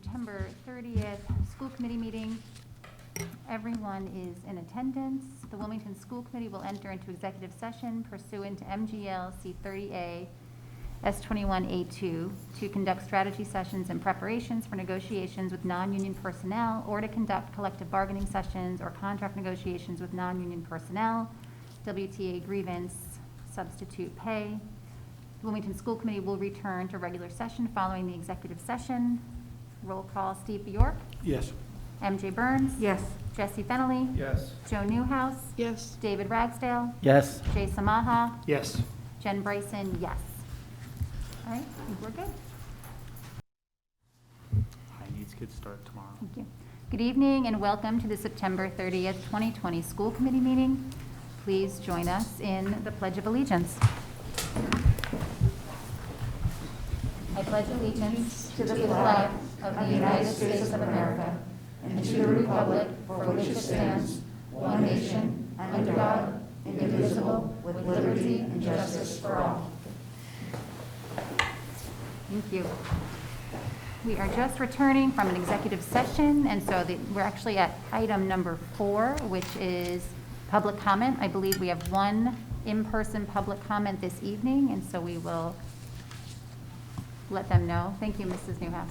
September 30th school committee meeting. Everyone is in attendance. The Wilmington School Committee will enter into executive session pursuant to MGL C30A S21A2 to conduct strategy sessions and preparations for negotiations with non-union personnel or to conduct collective bargaining sessions or contract negotiations with non-union personnel, WTA grievance, substitute pay. The Wilmington School Committee will return to regular session following the executive session. Roll call: Steve Bjork. Yes. MJ Burns. Yes. Jesse Fennelly. Yes. Joe Newhouse. Yes. David Ragsdale. Yes. Jay Samaha. Yes. Jen Bryson, yes. All right, I think we're good. High needs could start tomorrow. Thank you. Good evening and welcome to the September 30th, 2020 School Committee meeting. Please join us in the Pledge of Allegiance. I pledge allegiance to the flag of the United States of America and to the republic for which it stands, one nation, under God, indivisible, with liberty and justice for all. Thank you. We are just returning from an executive session, and so we're actually at item number 4, which is public comment. I believe we have one in-person public comment this evening, and so we will let them know. Thank you, Mrs. Newhouse.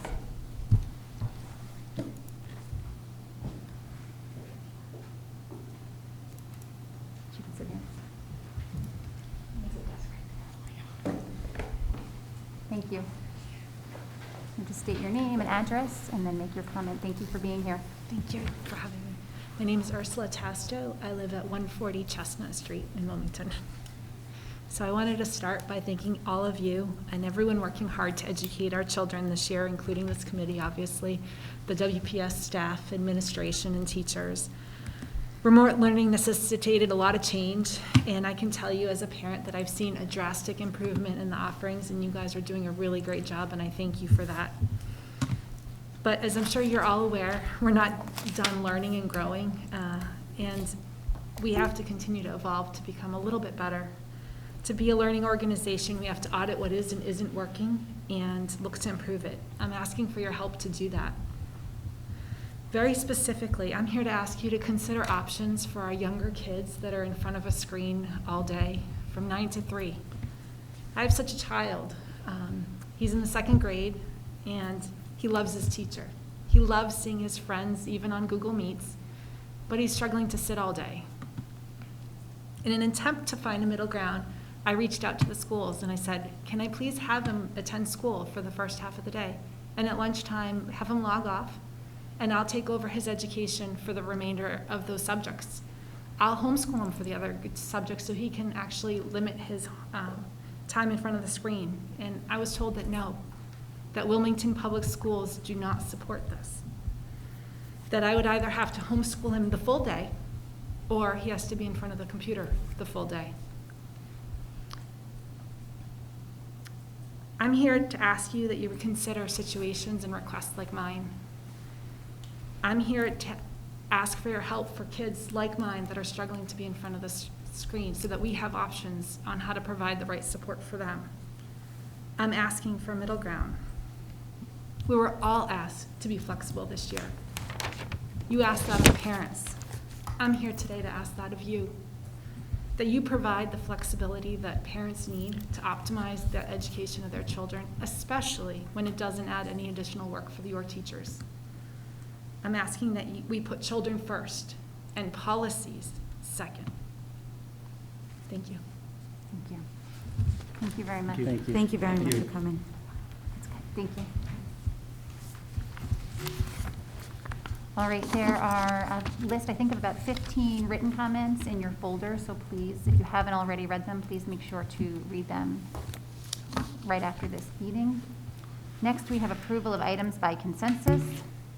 She can sit here. Thank you. And just state your name and address and then make your comment. Thank you for being here. Thank you for having me. My name is Ursula Tasto. I live at 140 Chestnut Street in Wilmington. So I wanted to start by thanking all of you and everyone working hard to educate our children this year, including this committee, obviously, the WPS staff, administration, and teachers. Remote learning necessitated a lot of change, and I can tell you as a parent that I've seen a drastic improvement in the offerings, and you guys are doing a really great job, and I thank you for that. But as I'm sure you're all aware, we're not done learning and growing, and we have to continue to evolve to become a little bit better. To be a learning organization, we have to audit what is and isn't working and look to improve it. I'm asking for your help to do that. Very specifically, I'm here to ask you to consider options for our younger kids that are in front of a screen all day from 9 to 3. I have such a child. He's in the 2nd grade, and he loves his teacher. He loves seeing his friends, even on Google Meets, but he's struggling to sit all day. In an attempt to find a middle ground, I reached out to the schools and I said, can I please have him attend school for the first half of the day? And at lunchtime, have him log off, and I'll take over his education for the remainder of those subjects. I'll homeschool him for the other subjects so he can actually limit his time in front of the screen. And I was told that no, that Wilmington Public Schools do not support this. That I would either have to homeschool him the full day or he has to be in front of the computer the full day. I'm here to ask you that you would consider situations and requests like mine. I'm here to ask for your help for kids like mine that are struggling to be in front of the screen so that we have options on how to provide the right support for them. I'm asking for middle ground. We were all asked to be flexible this year. You asked that of parents. I'm here today to ask that of you, that you provide the flexibility that parents need to optimize the education of their children, especially when it doesn't add any additional work for your teachers. I'm asking that we put children first and policies second. Thank you. Thank you. Thank you very much. Thank you. Thank you very much for coming. That's good. Thank you. All right, there are a list, I think, of about 15 written comments in your folder, so please, if you haven't already read them, please make sure to read them right after this meeting. Next, we have approval of items by consensus.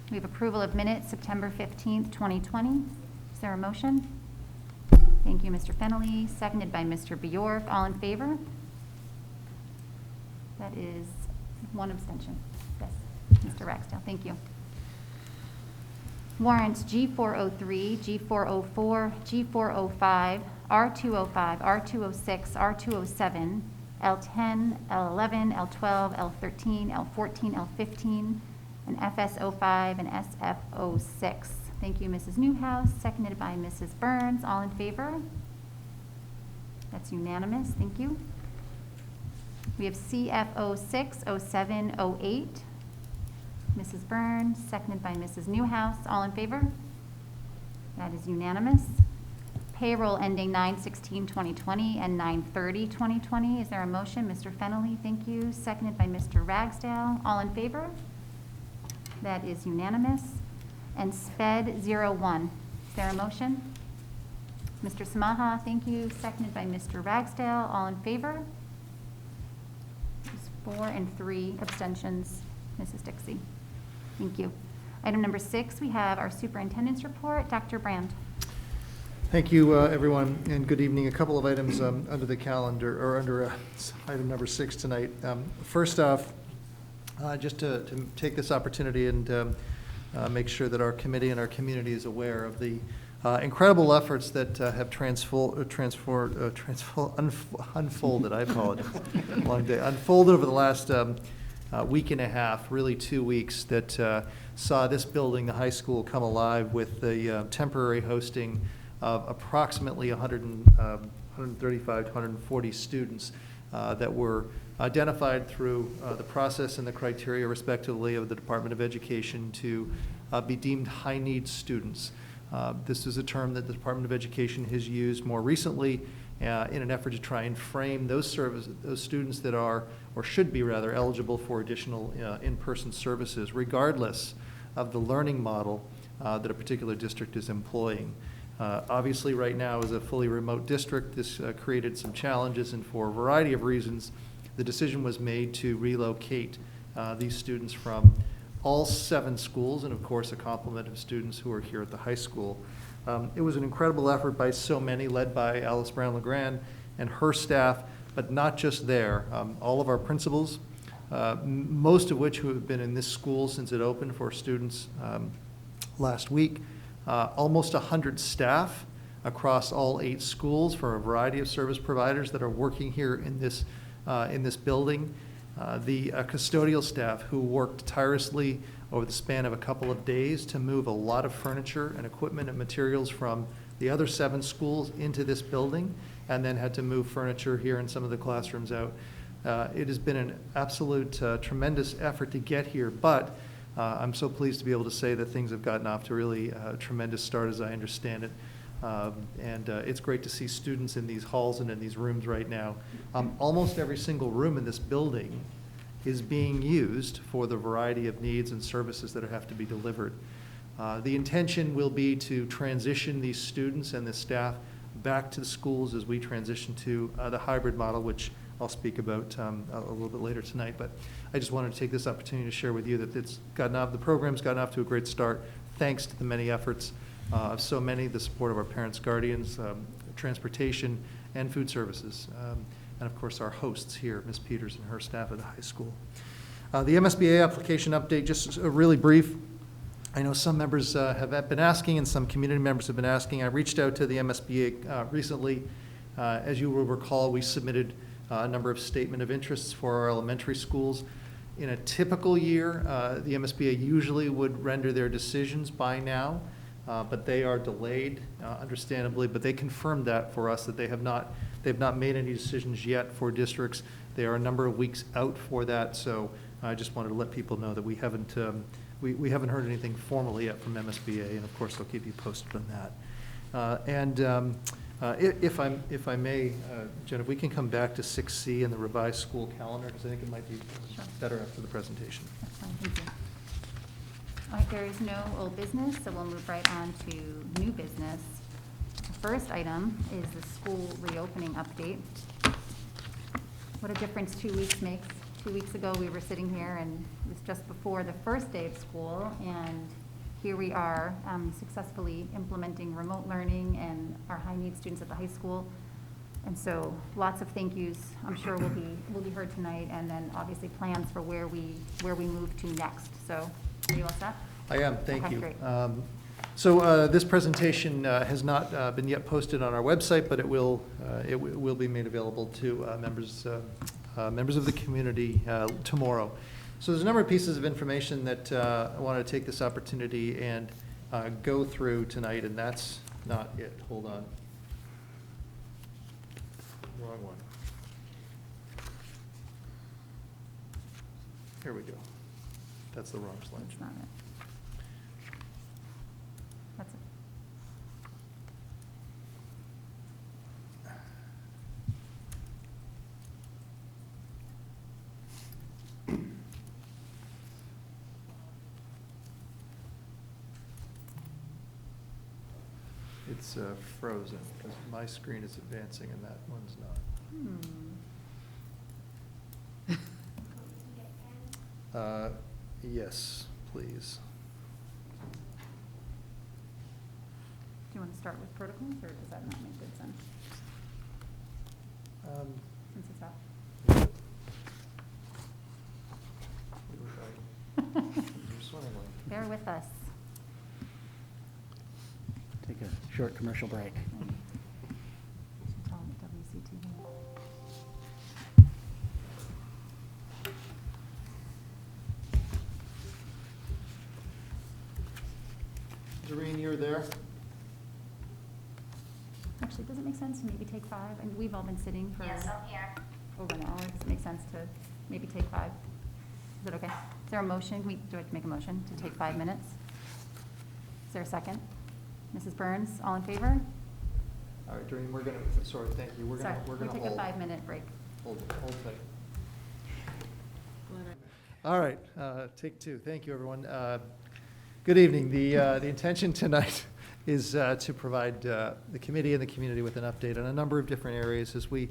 We have approval of minutes September 15th, 2020. Is there a motion? Thank you, Mr. Fennelly, seconded by Mr. Bjork. All in favor? That is one abstention. Yes, Mr. Ragsdale, thank you. Warrants G403, G404, G405, R205, R206, R207, L10, L11, L12, L13, L14, L15, and FS05 and SF06. Thank you, Mrs. Newhouse, seconded by Mrs. Burns. All in favor? That's unanimous. Thank you. We have CF06, 07, 08. Mrs. Burns, seconded by Mrs. Newhouse. All in favor? That is unanimous. Payroll ending 9/16/2020 and 9/30/2020. Is there a motion? Mr. Fennelly, thank you. Seconded by Mr. Ragsdale. All in favor? That is unanimous. And SPED 01. Is there a motion? Mr. Samaha, thank you. Seconded by Mr. Ragsdale. All in favor? There's 4 and 3 abstentions. Mrs. Dixie. Thank you. Item number 6, we have our superintendent's report. Dr. Brand. Thank you, everyone, and good evening. A couple of items under the calendar, or under item number 6 tonight. First off, just to take this opportunity and make sure that our committee and our community is aware of the incredible efforts that have unfolded. I apologize. Long day. Unfolded over the last week and a half, really 2 weeks, that saw this building, the high school, come alive with the temporary hosting of approximately 135 to 140 students that were identified through the process and the criteria, respectively, of the Department of Education to be deemed high-need students. This is a term that the Department of Education has used more recently in an effort to try and frame those students that are, or should be rather, eligible for additional in-person services, regardless of the learning model that a particular district is employing. Obviously, right now, as a fully remote district, this created some challenges, and for a variety of reasons, the decision was made to relocate these students from all 7 schools, and of course, a complement of students who are here at the high school. It was an incredible effort by so many, led by Alice Brown-LeGrand and her staff, but not just there. All of our principals, most of which who have been in this school since it opened for students last week, almost 100 staff across all 8 schools for a variety of service providers that are working here in this building. The custodial staff who worked tirelessly over the span of a couple of days to move a lot of furniture and equipment and materials from the other 7 schools into this building, and then had to move furniture here and some of the classrooms out. It has been an absolute tremendous effort to get here, but I'm so pleased to be able to say that things have gotten off to really a tremendous start, as I understand it. It's great to see students in these halls and in these rooms right now. Almost every single room in this building is being used for the variety of needs and services that have to be delivered. The intention will be to transition these students and the staff back to the schools as we transition to the hybrid model, which I'll speak about a little bit later tonight. But I just wanted to take this opportunity to share with you that the program's gotten off to a great start, thanks to the many efforts of so many, the support of our parents, guardians, transportation, and food services, and of course our hosts here, Ms. Peters and her staff at the high school. The MSBA application update, just really brief. I know some members have been asking, and some community members have been asking. I reached out to the MSBA recently. As you will recall, we submitted a number of statement of interests for our elementary schools. In a typical year, the MSBA usually would render their decisions by now, but they are delayed, understandably. But they confirmed that for us, that they've not made any decisions yet for districts. They are a number of weeks out for that. So I just wanted to let people know that we haven't heard anything formally yet from MSBA, and of course I'll keep you posted on that. If I may, Jen, if we can come back to 6C and the revised school calendar, because I think it might be better after the presentation. That's fine, thank you. All right, there is no old business, so we'll move right on to new business. The first item is the school reopening update. What a difference 2 weeks makes. 2 weeks ago, we were sitting here, and it was just before the first day of school, and here we are successfully implementing remote learning and our high-need students at the high school. And so lots of thank yous, I'm sure will be heard tonight, and then obviously plans for where we move to next. So are you all set? I am, thank Okay, you. great. So this presentation has not been yet posted on our website, but it will be made available to members of the community tomorrow. So there's a number of pieces of information that I want to take this opportunity and go through tonight, and that's not it. Hold on. Wrong one. Here we go. That's the wrong slide. That's not it. That's it. It's frozen because my screen is advancing and that one's not. Yes, please. Do you want to start with protocols, or does that not make good sense, since it's up? You're swimmingly. Bear with us. Take a short commercial break. Tell them WCTV. Doreen, you're there? Actually, does it make sense to maybe take 5? And we've all been sitting for over an hour. Does it make sense to maybe take 5? Is it okay? Is there a motion? Do I have to make a motion to take 5 minutes? Is there a second? Mrs. Burns, all in favor? All right, Doreen, we're gonna, sorry, thank you. We're Sorry, gonna we take a hold. 5-minute break. Hold tight. All right, take 2. Thank you, everyone. Good evening. The intention tonight is to provide the committee and the community with an update on a number of different areas as I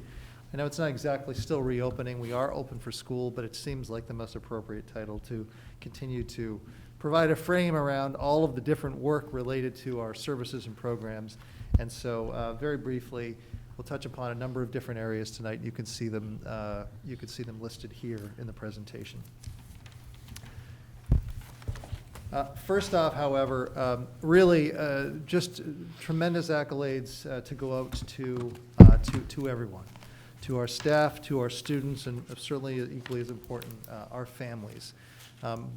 know it's not exactly still reopening. We are open for school, but it seems like the most appropriate title to continue to provide a frame around all of the different work related to our services and programs. And so very briefly, we'll touch upon a number of different areas tonight. You can see them listed here in the presentation. First off, however, really just tremendous accolades to go out to everyone, to our staff, to our students, and certainly equally as important, our families.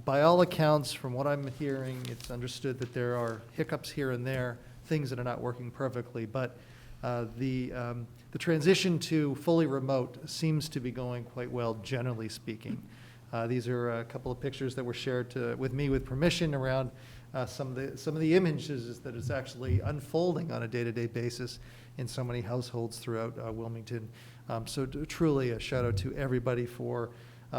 By all accounts, from what I'm hearing, it's understood that there are hiccups here and there, things that are not working perfectly, but the transition to fully remote seems to be going quite well, generally speaking. These are a couple of pictures that were shared with me with permission around some of the images that is actually unfolding on a day-to-day basis in so many households throughout Wilmington. So truly a shout out to everybody for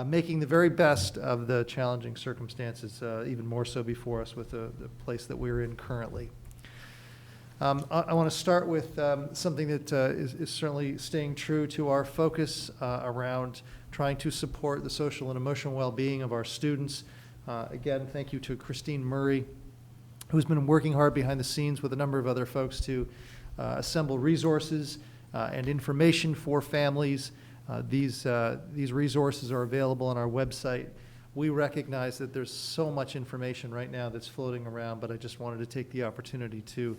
making the very best of the challenging circumstances, even more so before us with the place that we're in currently. I want to start with something that is certainly staying true to our focus around trying to support the social and emotional well-being of our students. Again, thank you to Christine Murray, who's been working hard behind the scenes with a number of other folks to assemble resources and information for families. These resources are available on our website. We recognize that there's so much information right now that's floating around, but I just wanted to take the opportunity to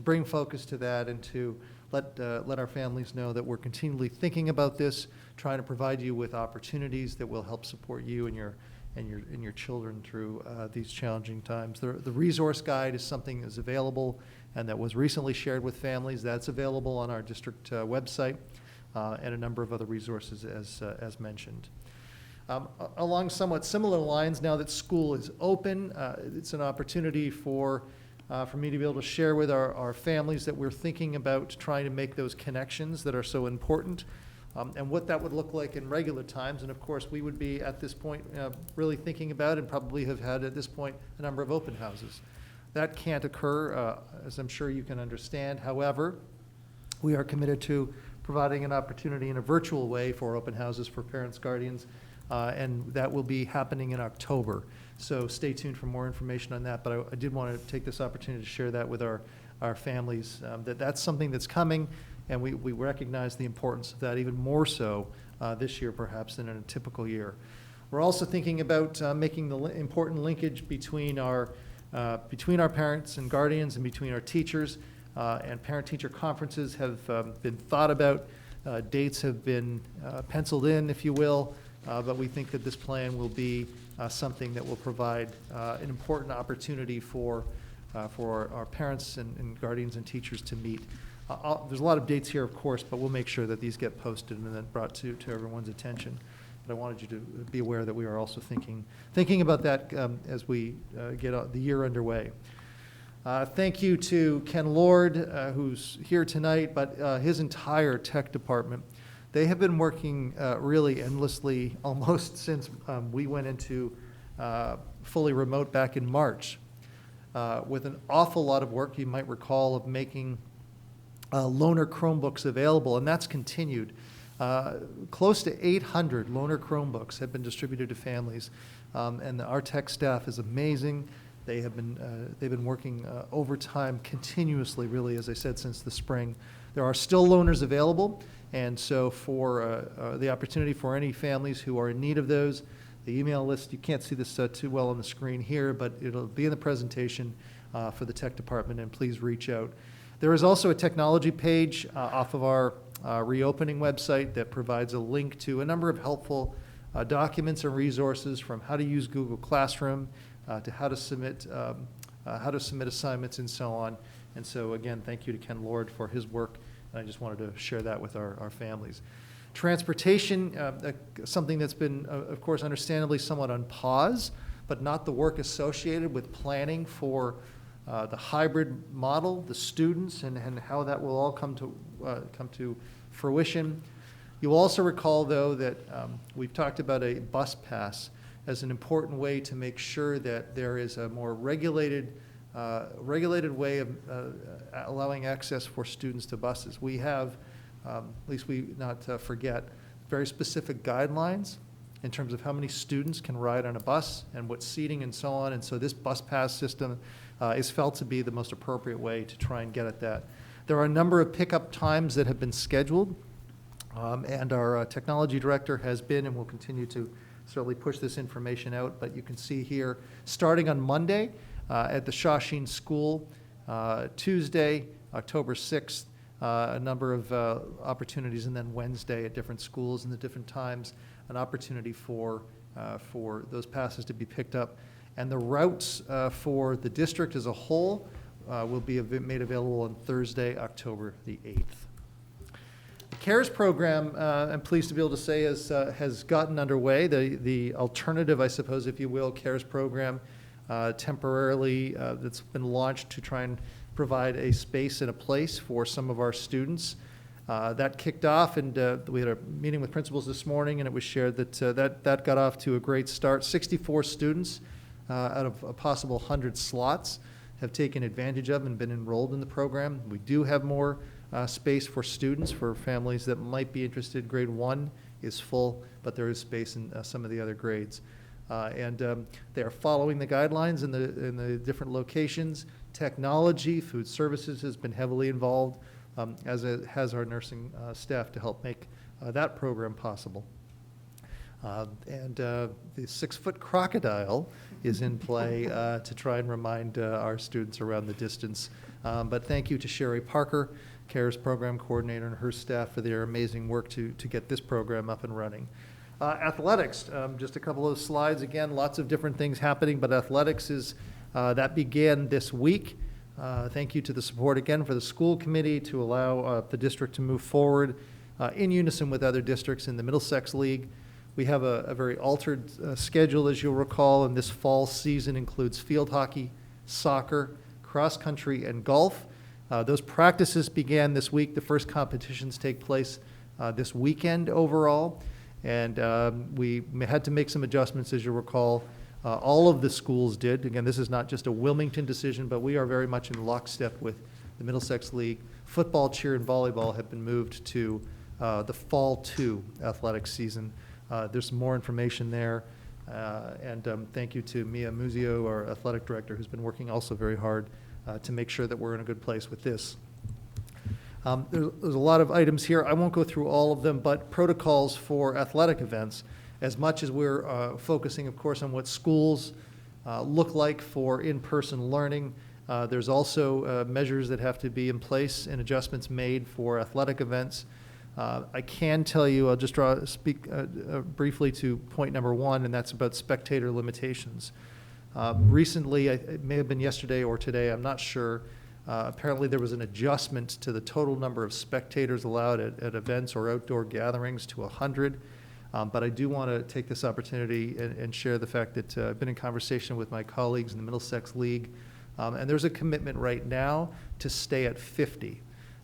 bring focus to that and to let our families know that we're continually thinking about this, trying to provide you with opportunities that will help support you and your children through these challenging times. The resource guide is something that's available and that was recently shared with families. That's available on our district website and a number of other resources as mentioned. Along somewhat similar lines, now that school is open, it's an opportunity for me to be able to share with our families that we're thinking about trying to make those connections that are so important, and what that would look like in regular times. And of course, we would be at this point really thinking about and probably have had at this point a number of open houses. That can't occur, as I'm sure you can understand. However, we are committed to providing an opportunity in a virtual way for open houses for parents, guardians, and that will be happening in October. So stay tuned for more information on that, but I did want to take this opportunity to share that with our families, that's something that's coming, and we recognize the importance of that even more so this year perhaps than in a typical year. We're also thinking about making the important linkage between our parents and guardians and between our teachers, and parent-teacher conferences have been thought about. Dates have been penciled in, if you will, but we think that this plan will be something that will provide an important opportunity for our parents and guardians and teachers to meet. There's a lot of dates here, of course, but we'll make sure that these get posted and then brought to everyone's attention. But I wanted you to be aware that we are also thinking about that as we get the year underway. Thank you to Ken Lord, who's here tonight, but his entire tech department. They have been working really endlessly almost since we went into fully remote back in March, with an awful lot of work, you might recall, of making loaner Chromebooks available, and that's continued. Close to 800 loaner Chromebooks have been distributed to families, and our tech staff is amazing. They've been working overtime continuously, really, as I said, since the spring. There are still loaners available, and so for the opportunity for any families who are in need of those, the email list, you can't see this too well on the screen here, but it'll be in the presentation for the tech department, and please reach out. There is also a technology page off of our reopening website that provides a link to a number of helpful documents and resources, from how to use Google Classroom to how to submit assignments and so on. And so again, thank you to Ken Lord for his work, and I just wanted to share that with our families. Transportation, something that's been, of course, understandably somewhat on pause, but not the work associated with planning for the hybrid model, the students, and how that will all come to fruition. You'll also recall, though, that we've talked about a bus pass as an important way to make sure that there is a more regulated way of allowing access for students to buses. We have, at least we not forget, very specific guidelines in terms of how many students can ride on a bus and what seating and so on. And so this bus pass system is felt to be the most appropriate way to try and get at that. There are a number of pickup times that have been scheduled, and our technology director has been and will continue to certainly push this information out. But you can see here, starting on Monday at the Shawsheen School, Tuesday, October 6th, a number of opportunities, and then Wednesday at different schools and the different times, an opportunity for those passes to be picked up. And the routes for the district as a whole will be made available on Thursday, October the 8th. The CARES program, I'm pleased to be able to say, has gotten underway. The alternative, I suppose, if you will, CARES program temporarily that's been launched to try and provide a space and a place for some of our students. That kicked off, and we had a meeting with principals this morning, and it was shared that that got off to a great start. 64 students out of a possible 100 slots have taken advantage of and been enrolled in the program. We do have more space for students, for families that might be interested. Grade 1 is full, but there is space in some of the other grades. And they are following the guidelines in the different locations. Technology, food services has been heavily involved, as has our nursing staff, to help make that program possible. And the 6-foot crocodile is in play to try and remind our students around the distance. But thank you to Sherry Parker, CARES program coordinator, and her staff for their amazing work to get this program up and running. Athletics, just a couple of slides. Again, lots of different things happening, but athletics that began this week. Thank you to the support again for the school committee to allow the district to move forward in unison with other districts in the Middlesex League. We have a very altered schedule, as you'll recall, and this fall season includes field hockey, soccer, cross country, and golf. Those practices began this week. The first competitions take place this weekend overall, and we had to make some adjustments, as you'll recall. All of the schools did. Again, this is not just a Wilmington decision, but we are very much in lockstep with the Middlesex League. Football, cheer, and volleyball have been moved to the Fall 2 athletic season. There's some more information there. And thank you to Mia Muzio, our athletic director, who's been working also very hard to make sure that we're in a good place with this. There's a lot of items here. I won't go through all of them, but protocols for athletic events, as much as we're focusing, of course, on what schools look like for in-person learning. There's also measures that have to be in place and adjustments made for athletic events. I can tell you, I'll just speak briefly to point number one, and that's about spectator limitations. Recently, it may have been yesterday or today, I'm not sure, apparently there was an adjustment to the total number of spectators allowed at events or outdoor gatherings to 100. But I do want to take this opportunity and share the fact that I've been in conversation with my colleagues in the Middlesex League, and there's a commitment right now to stay at 50.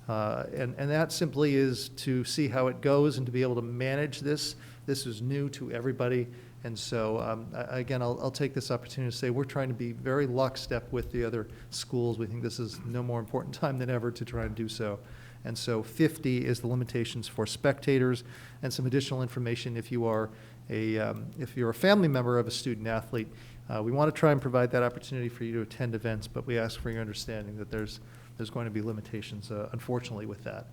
And that simply is to see how it goes and to be able to manage this. This is new to everybody. And so, again, I'll take this opportunity to say we're trying to be very lockstep with the other schools. We think this is no more important time than ever to try and do so. And so 50 is the limitations for spectators, and some additional information if you are if you're a family member of a student athlete. We want to try and provide that opportunity for you to attend events, but we ask for your understanding that there's going to be limitations, unfortunately, with that.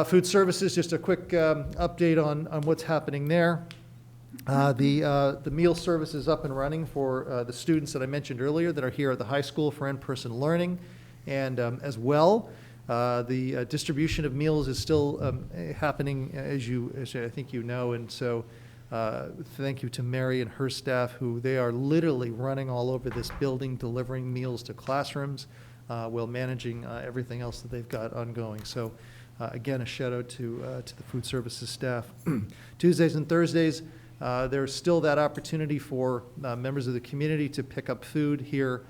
Food services, just a quick update on what's happening there. The meal service is up and running for the students that I mentioned earlier that are here at the high school for in-person learning, and as well, the distribution of meals is still happening, as I think you know, and so thank you to Mary and her staff, who they are literally running all over this building, delivering meals to classrooms while managing everything else that they've got ongoing. So again, a shout out to the food services staff. Tuesdays and Thursdays, there's still that opportunity for members of the community to pick up food here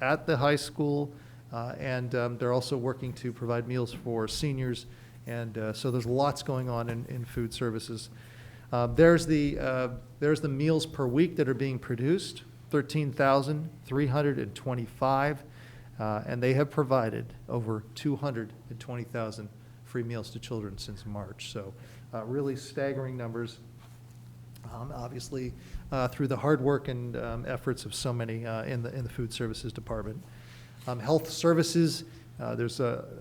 at the high school, and they're also working to provide meals for seniors, and so there's lots going on in food services. There's the meals per week that are being produced, 13,325, and they have provided over 220,000 free meals to children since March. So really staggering numbers. Obviously, through the hard work and efforts of so many in the food services department. Health services, there's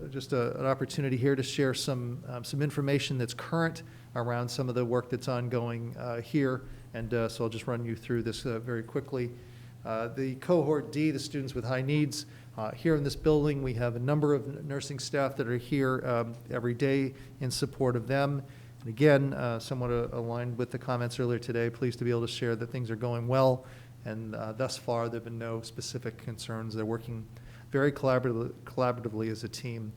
just an opportunity here to share some information that's current around some of the work that's ongoing here, and so I'll just run you through this very quickly. The cohort D, the students with high needs, here in this building, we have a number of nursing staff that are here every day in support of them. And again, somewhat aligned with the comments earlier today, pleased to be able to share that things are going well, and thus far there have been no specific concerns. They're working very collaboratively as a team.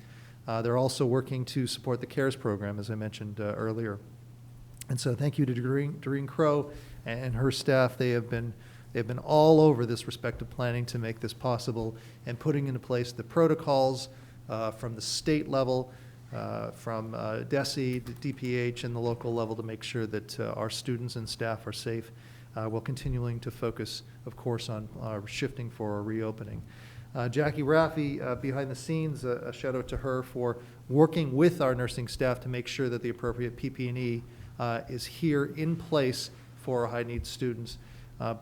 They're also working to support the CARES program, as I mentioned earlier. And so thank you to Doreen Crow and her staff. They've been all over this respective planning to make this possible, and putting into place the protocols from the state level, from DESE, Dph, and the local level to make sure that our students and staff are safe, while continuing to focus, of course, on shifting for a reopening. Jackie Raffi, behind the scenes, a shout out to her for working with our nursing staff to make sure that the appropriate PP&E is here in place for our high needs students.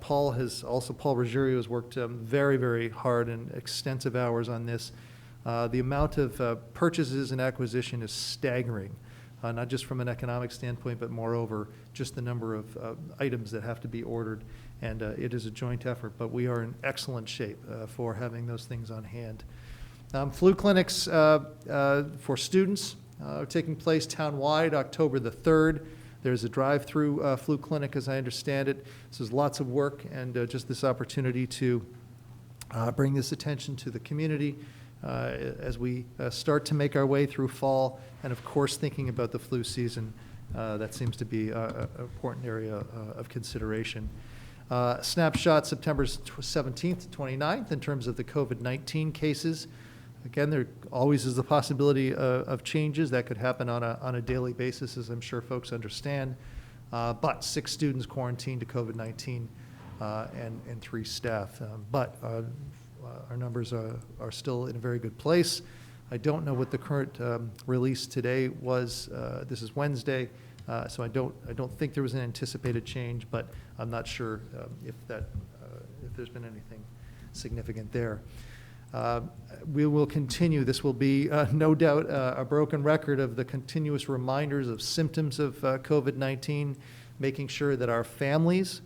Paul Ruggiero has worked very, very hard and extensive hours on this. The amount of purchases and acquisition is staggering, not just from an economic standpoint, but moreover, just the number of items that have to be ordered. And it is a joint effort, but we are in excellent shape for having those things on hand. Flu clinics for students are taking place town-wide October the 3rd. There's a drive-through flu clinic, as I understand it. So there's lots of work, and just this opportunity to bring this attention to the community as we start to make our way through fall, and of course thinking about the flu season. That seems to be an important area of consideration. Snapshot September 17th to 29th in terms of the COVID-19 cases. Again, there always is the possibility of changes that could happen on a daily basis, as I'm sure folks understand. But 6 students quarantined to COVID-19 and 3 staff. But our numbers are still in a very good place. I don't know what the current release today was. This is Wednesday, so I don't think there was an anticipated change, but I'm not sure if there's been anything significant there. We will continue. This will be no doubt a broken record of the continuous reminders of symptoms of COVID-19, making sure that our families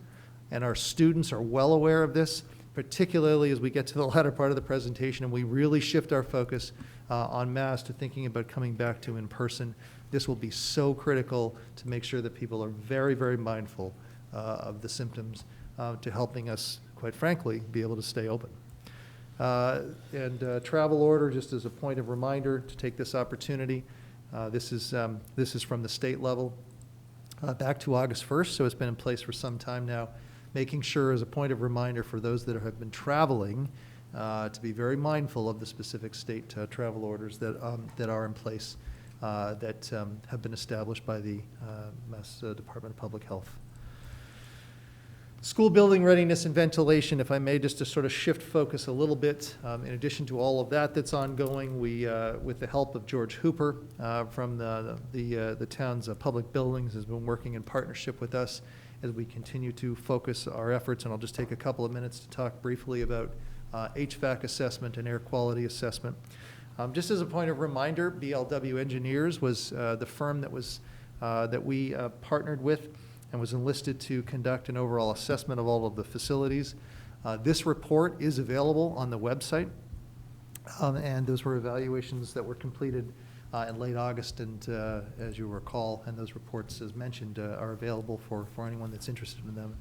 and our students are well aware of this, particularly as we get to the latter part of the presentation and we really shift our focus en masse to thinking about coming back to in-person. This will be so critical to make sure that people are very, very mindful of the symptoms to helping us, quite frankly, be able to stay open. Travel order, just as a point of reminder to take this opportunity, this is from the state level back to August 1st, so it's been in place for some time now, making sure as a point of reminder for those that have been traveling to be very mindful of the specific state travel orders that are in place that have been established by the Mass Department of Public Health. School building readiness and ventilation, if I may, just to sort of shift focus a little bit. In addition to all of that that's ongoing, we, with the help of George Hooper from the town's public buildings, has been working in partnership with us as we continue to focus our efforts. And I'll just take a couple of minutes to talk briefly about HVAC assessment and air quality assessment. Just as a point of reminder, BLW Engineers was the firm that we partnered with and was enlisted to conduct an overall assessment of all of the facilities. This report is available on the website, and those were evaluations that were completed in late August, and as you recall, and those reports, as mentioned, are available for anyone that's interested in them.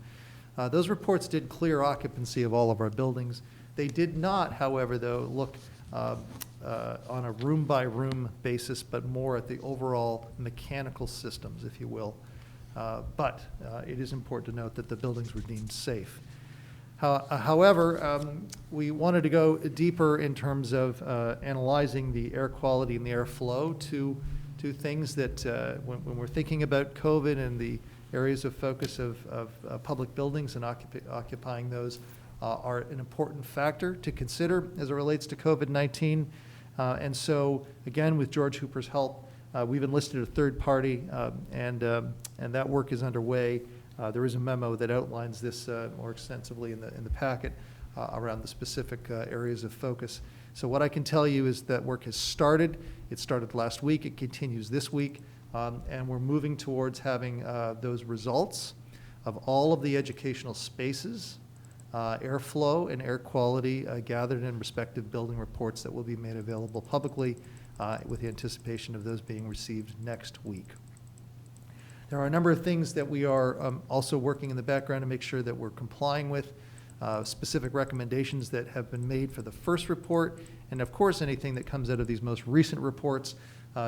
Those reports did clear occupancy of all of our buildings. They did not, however, though, look on a room-by-room basis, but more at the overall mechanical systems, if you will. But it is important to note that the buildings were deemed safe. However, we wanted to go deeper in terms of analyzing the air quality and the airflow to things that when we're thinking about COVID and the areas of focus of public buildings and occupying those are an important factor to consider as it relates to COVID-19. And so, again, with George Hooper's help, we've enlisted a third party, and that work is underway. There is a memo that outlines this more extensively in the packet around the specific areas of focus. So what I can tell you is that work has started. It started last week. It continues this week. And we're moving towards having those results of all of the educational spaces, airflow and air quality gathered in respective building reports that will be made available publicly with the anticipation of those being received next week. There are a number of things that we are also working in the background to make sure that we're complying with, specific recommendations that have been made for the first report, and of course anything that comes out of these most recent reports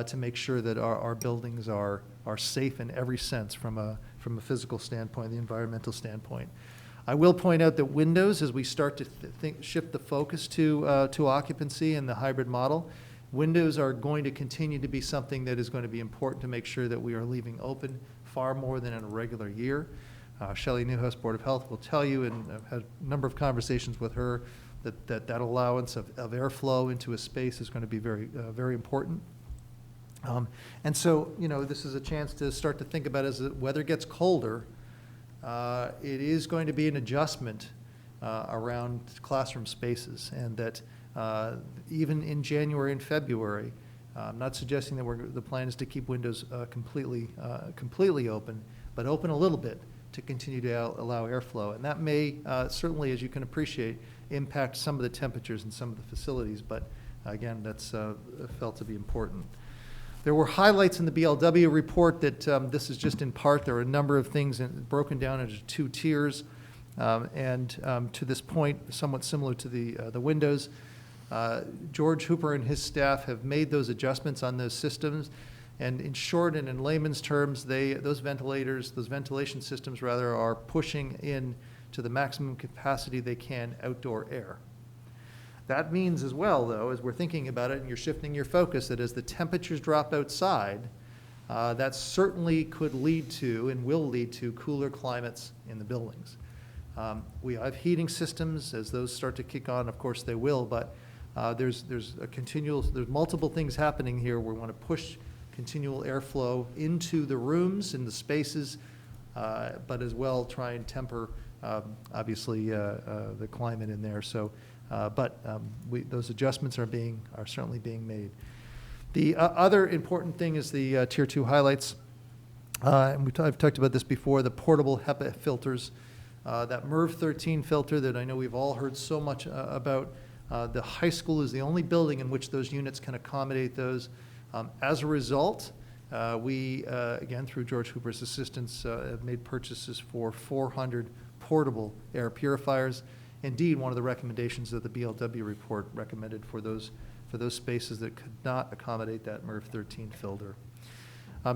to make sure that our buildings are safe in every sense from a physical standpoint, the environmental standpoint. I will point out that windows, as we start to shift the focus to occupancy and the hybrid model, windows are going to continue to be something that is going to be important to make sure that we are leaving open far more than in a regular year. Shelley Newhouse, Board of Health, will tell you, and I've had a number of conversations with her, that allowance of airflow into a space is going to be very important. And so, this is a chance to start to think about as the weather gets colder, it is going to be an adjustment around classroom spaces, and that even in January and February, I'm not suggesting that the plan is to keep windows completely open, but open a little bit to continue to allow airflow. And that may certainly, as you can appreciate, impact some of the temperatures in some of the facilities, but again, that's felt to be important. There were highlights in the BLW report that this is just in part. There are a number of things broken down into 2 tiers, and to this point, somewhat similar to the windows. George Hooper and his staff have made those adjustments on those systems, and in short and in layman's terms, those ventilation systems rather, are pushing in to the maximum capacity they can outdoor air. That means as well, though, as we're thinking about it and you're shifting your focus, that as the temperatures drop outside, that certainly could lead to and will lead to cooler climates in the buildings. We have heating systems. As those start to kick on, of course they will, but there's multiple things happening here. We want to push continual airflow into the rooms and the spaces, but as well try and temper, obviously, the climate in there. So, those adjustments are certainly being made. The other important thing is the Tier 2 highlights. And I've talked about this before, the portable Hepa filters. That MERV 13 filter that I know we've all heard so much about. The high school is the only building in which those units can accommodate those. As a result, We, again, through George Hooper's assistance, have made purchases for 400 portable air purifiers. Indeed, one of the recommendations of the BLW report recommended for those spaces that could not accommodate that MERV 13 filter.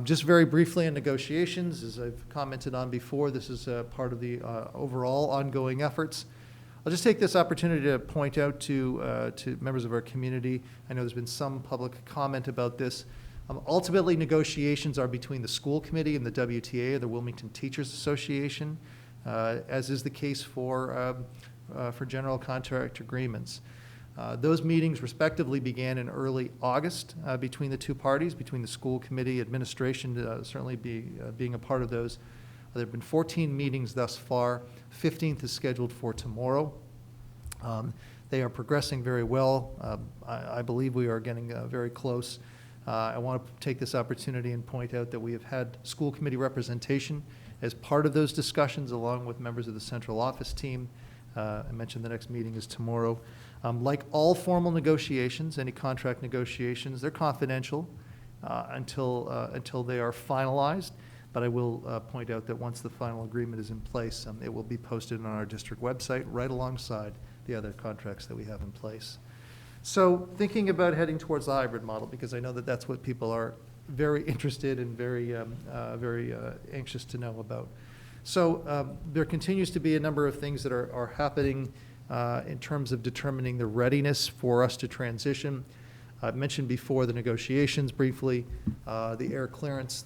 Just very briefly on negotiations, as I've commented on before, this is part of the overall ongoing efforts. I'll just take this opportunity to point out to members of our community. I know there's been some public comment about this. Ultimately, negotiations are between the school committee and the WTA, the Wilmington Teachers Association, as is the case for general contract agreements. Those meetings respectively began in early August between the two parties, between the school committee administration certainly being a part of those. There have been 14 meetings thus far. 15th is scheduled for tomorrow. They are progressing very well. I believe we are getting very close. I want to take this opportunity and point out that we have had school committee representation as part of those discussions, along with members of the central office team. I mentioned the next meeting is tomorrow. Like all formal negotiations, any contract negotiations, they're confidential until they are finalized. But I will point out that once the final agreement is in place, it will be posted on our district website right alongside the other contracts that we have in place. So thinking about heading towards the hybrid model, because I know that that's what people are very interested and very anxious to know about. So there continues to be a number of things that are happening in terms of determining the readiness for us to transition. I mentioned before the negotiations briefly, the air clearance,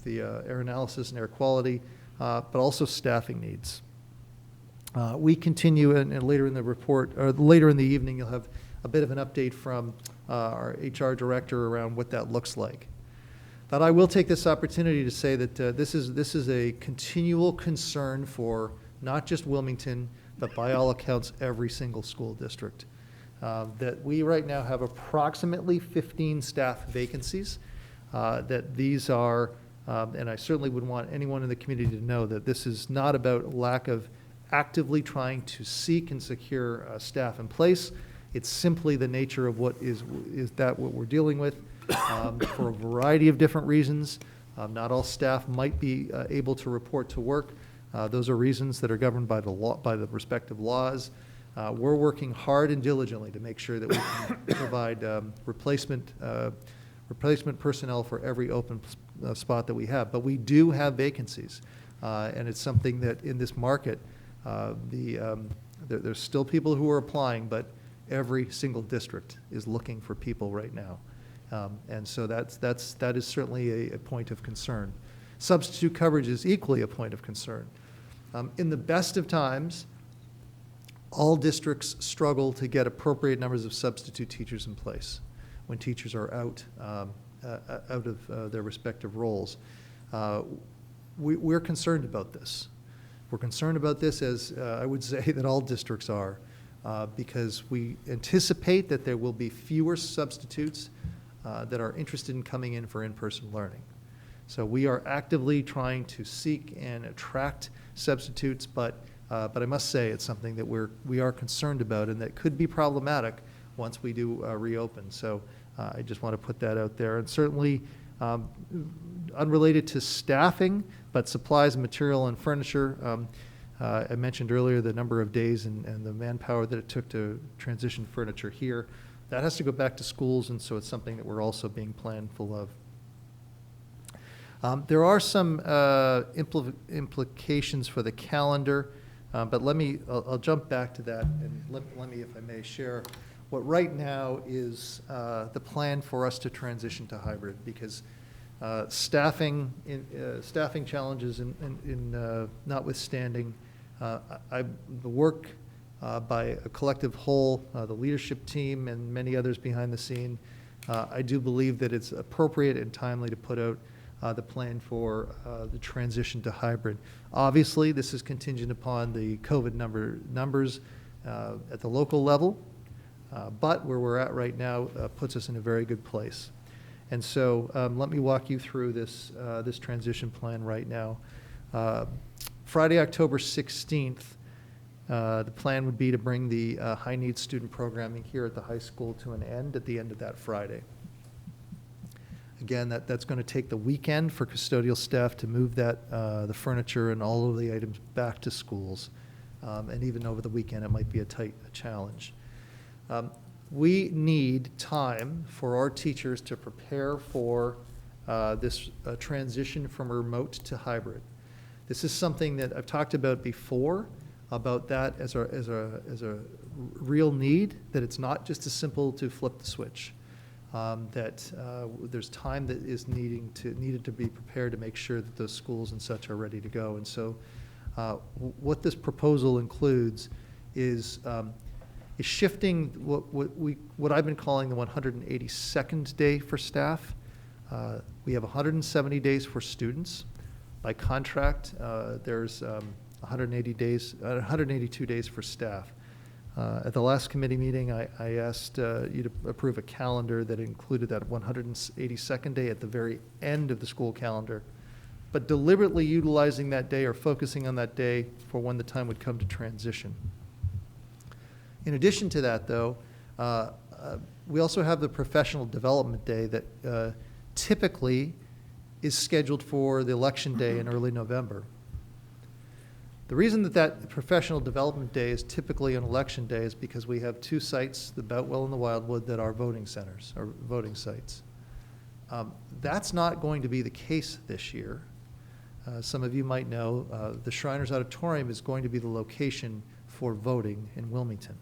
the air analysis and air quality, but also staffing needs. We continue, and later in the report, or later in the evening, you'll have a bit of an update from our HR director around what that looks like. But I will take this opportunity to say that this is a continual concern for not just Wilmington, but by all accounts, every single school district. That we right now have approximately 15 staff vacancies, that these are and I certainly would want anyone in the community to know that this is not about lack of actively trying to seek and secure staff in place. It's simply the nature of what what we're dealing with for a variety of different reasons. Not all staff might be able to report to work. Those are reasons that are governed by the law, by the respective laws. We're working hard and diligently to make sure that we can provide replacement personnel for every open spot that we have. But we do have vacancies, and it's something that in this market, there's still people who are applying, but every single district is looking for people right now. And so that is certainly a point of concern. Substitute coverage is equally a point of concern. In the best of times, all districts struggle to get appropriate numbers of substitute teachers in place when teachers are out of their respective roles. We're concerned about this. We're concerned about this, as I would say that all districts are, because we anticipate that there will be fewer substitutes that are interested in coming in for in-person learning. So we are actively trying to seek and attract substitutes, but I must say it's something that we are concerned about and that could be problematic once we do reopen. So I just want to put that out there. And certainly unrelated to staffing, but supplies, material, and furniture. I mentioned earlier the number of days and the manpower that it took to transition furniture here. That has to go back to schools, and so it's something that we're also being planful of. There are some implications for the calendar, but I'll jump back to that, and let me, if I may, share what right now is the plan for us to transition to hybrid, because staffing challenges notwithstanding, the work by a collective whole, the leadership team and many others behind the scene, I do believe that it's appropriate and timely to put out the plan for the transition to hybrid. Obviously, this is contingent upon the COVID numbers at the local level, but where we're at right now puts us in a very good place. And so let me walk you through this transition plan right now. Friday, October 16th, the plan would be to bring the high-needs student programming here at the high school to an end at the end of that Friday. Again, that's going to take the weekend for custodial staff to move the furniture and all of the items back to schools. And even over the weekend, it might be a challenge. We need time for our teachers to prepare for this transition from remote to hybrid. This is something that I've talked about before, about that as a real need, that it's not just as simple to flip the switch. That there's time that is needed to be prepared to make sure that those schools and such are ready to go. And so what this proposal includes is shifting what I've been calling the 182nd day for staff. We have 170 days for students. By contract, there's 182 days for staff. At the last committee meeting, I asked you to approve a calendar that included that 182nd day at the very end of the school calendar, but deliberately utilizing that day or focusing on that day for when the time would come to transition. In addition to that, though, we also have the professional development day that typically is scheduled for the election day in early November. The reason that professional development day is typically an election day is because we have two sites, the Boutwell and the Wildwood, that are voting centers, or voting sites. That's not going to be the case this year. Some of you might know the Shriners Auditorium is going to be the location for voting in Wilmington.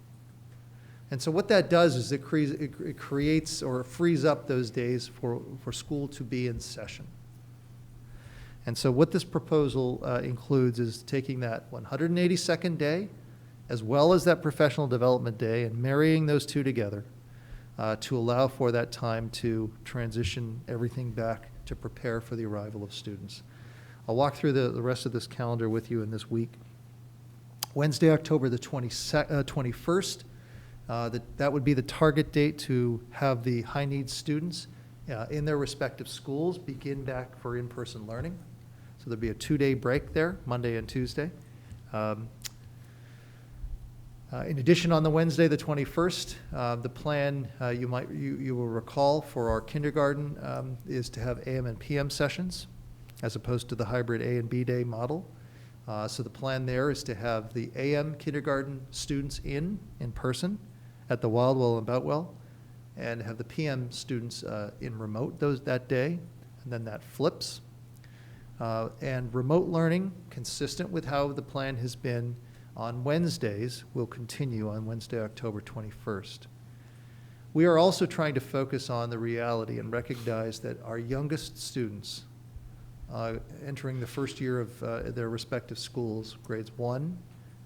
And so what that does is it creates or frees up those days for school to be in session. And so what this proposal includes is taking that 182nd day, as well as that professional development day, and marrying those two together to allow for that time to transition everything back to prepare for the arrival of students. I'll walk through the rest of this calendar with you in this week. Wednesday, October the 21st, that would be the target date to have the high-needs students in their respective schools begin back for in-person learning. So there'll be a 2-day break there, Monday and Tuesday. In addition, on the Wednesday, the 21st, the plan you will recall for our kindergarten is to have AM and PM sessions, as opposed to the hybrid A and B day model. So the plan there is to have the AM kindergarten students in person at the Wildwell and Boutwell, and have the PM students in remote that day, and then that flips. And remote learning, consistent with how the plan has been on Wednesdays, will continue on Wednesday, October 21st. We are also trying to focus on the reality and recognize that our youngest students entering the first year of their respective schools, grades 1,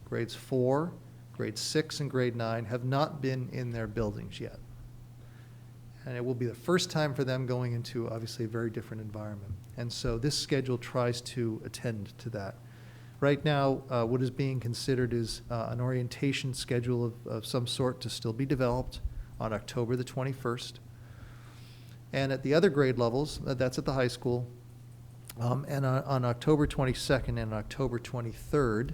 grades 4, grade 6, and grade 9, have not been in their buildings yet. And it will be the first time for them going into, obviously, a very different environment. And so this schedule tries to attend to that. Right now, what is being considered is an orientation schedule of some sort to still be developed on October the 21st. And at the other grade levels, that's at the high school, and on October 22nd and October 23rd,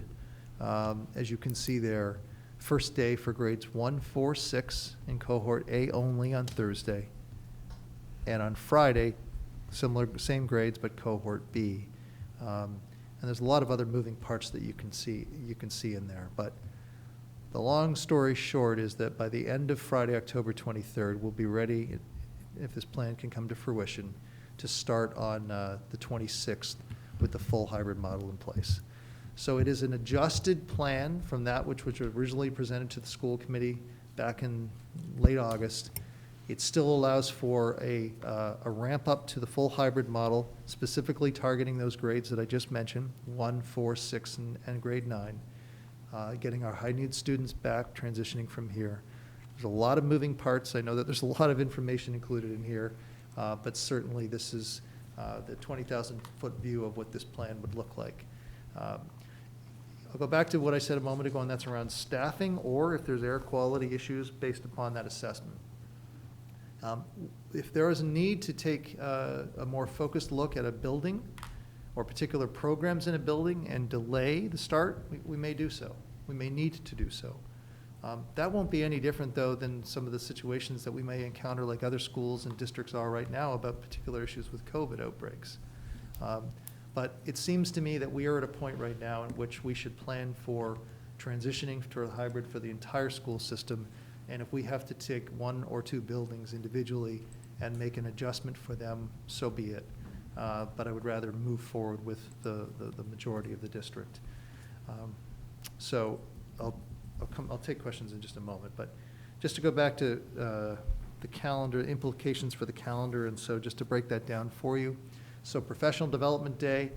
as you can see there, first day for grades 1, 4, 6 in cohort A only on Thursday. And on Friday, same grades, but cohort B. And there's a lot of other moving parts that you can see in there. But the long story short is that by the end of Friday, October 23rd, we'll be ready, if this plan can come to fruition, to start on the 26th with the full hybrid model in place. So it is an adjusted plan from that which was originally presented to the school committee back in late August. It still allows for a ramp up to the full hybrid model, specifically targeting those grades that I just mentioned, 1, 4, 6, and grade 9, getting our high needs students back, transitioning from here. There's a lot of moving parts. I know that there's a lot of information included in here, but certainly this is the 20,000-foot view of what this plan would look like. I'll go back to what I said a moment ago, and that's around staffing, or if there's air quality issues based upon that assessment. If there is a need to take a more focused look at a building or particular programs in a building and delay the start, we may do so. We may need to do so. That won't be any different, though, than some of the situations that we may encounter, like other schools and districts are right now, about particular issues with COVID outbreaks. But it seems to me that we are at a point right now in which we should plan for transitioning to a hybrid for the entire school system. And if we have to take 1 or 2 buildings individually and make an adjustment for them, so be it. But I would rather move forward with the majority of the district. So I'll take questions in just a moment, but just to go back to the calendar, implications for the calendar, and so just to break that down for you. So Professional Development Day,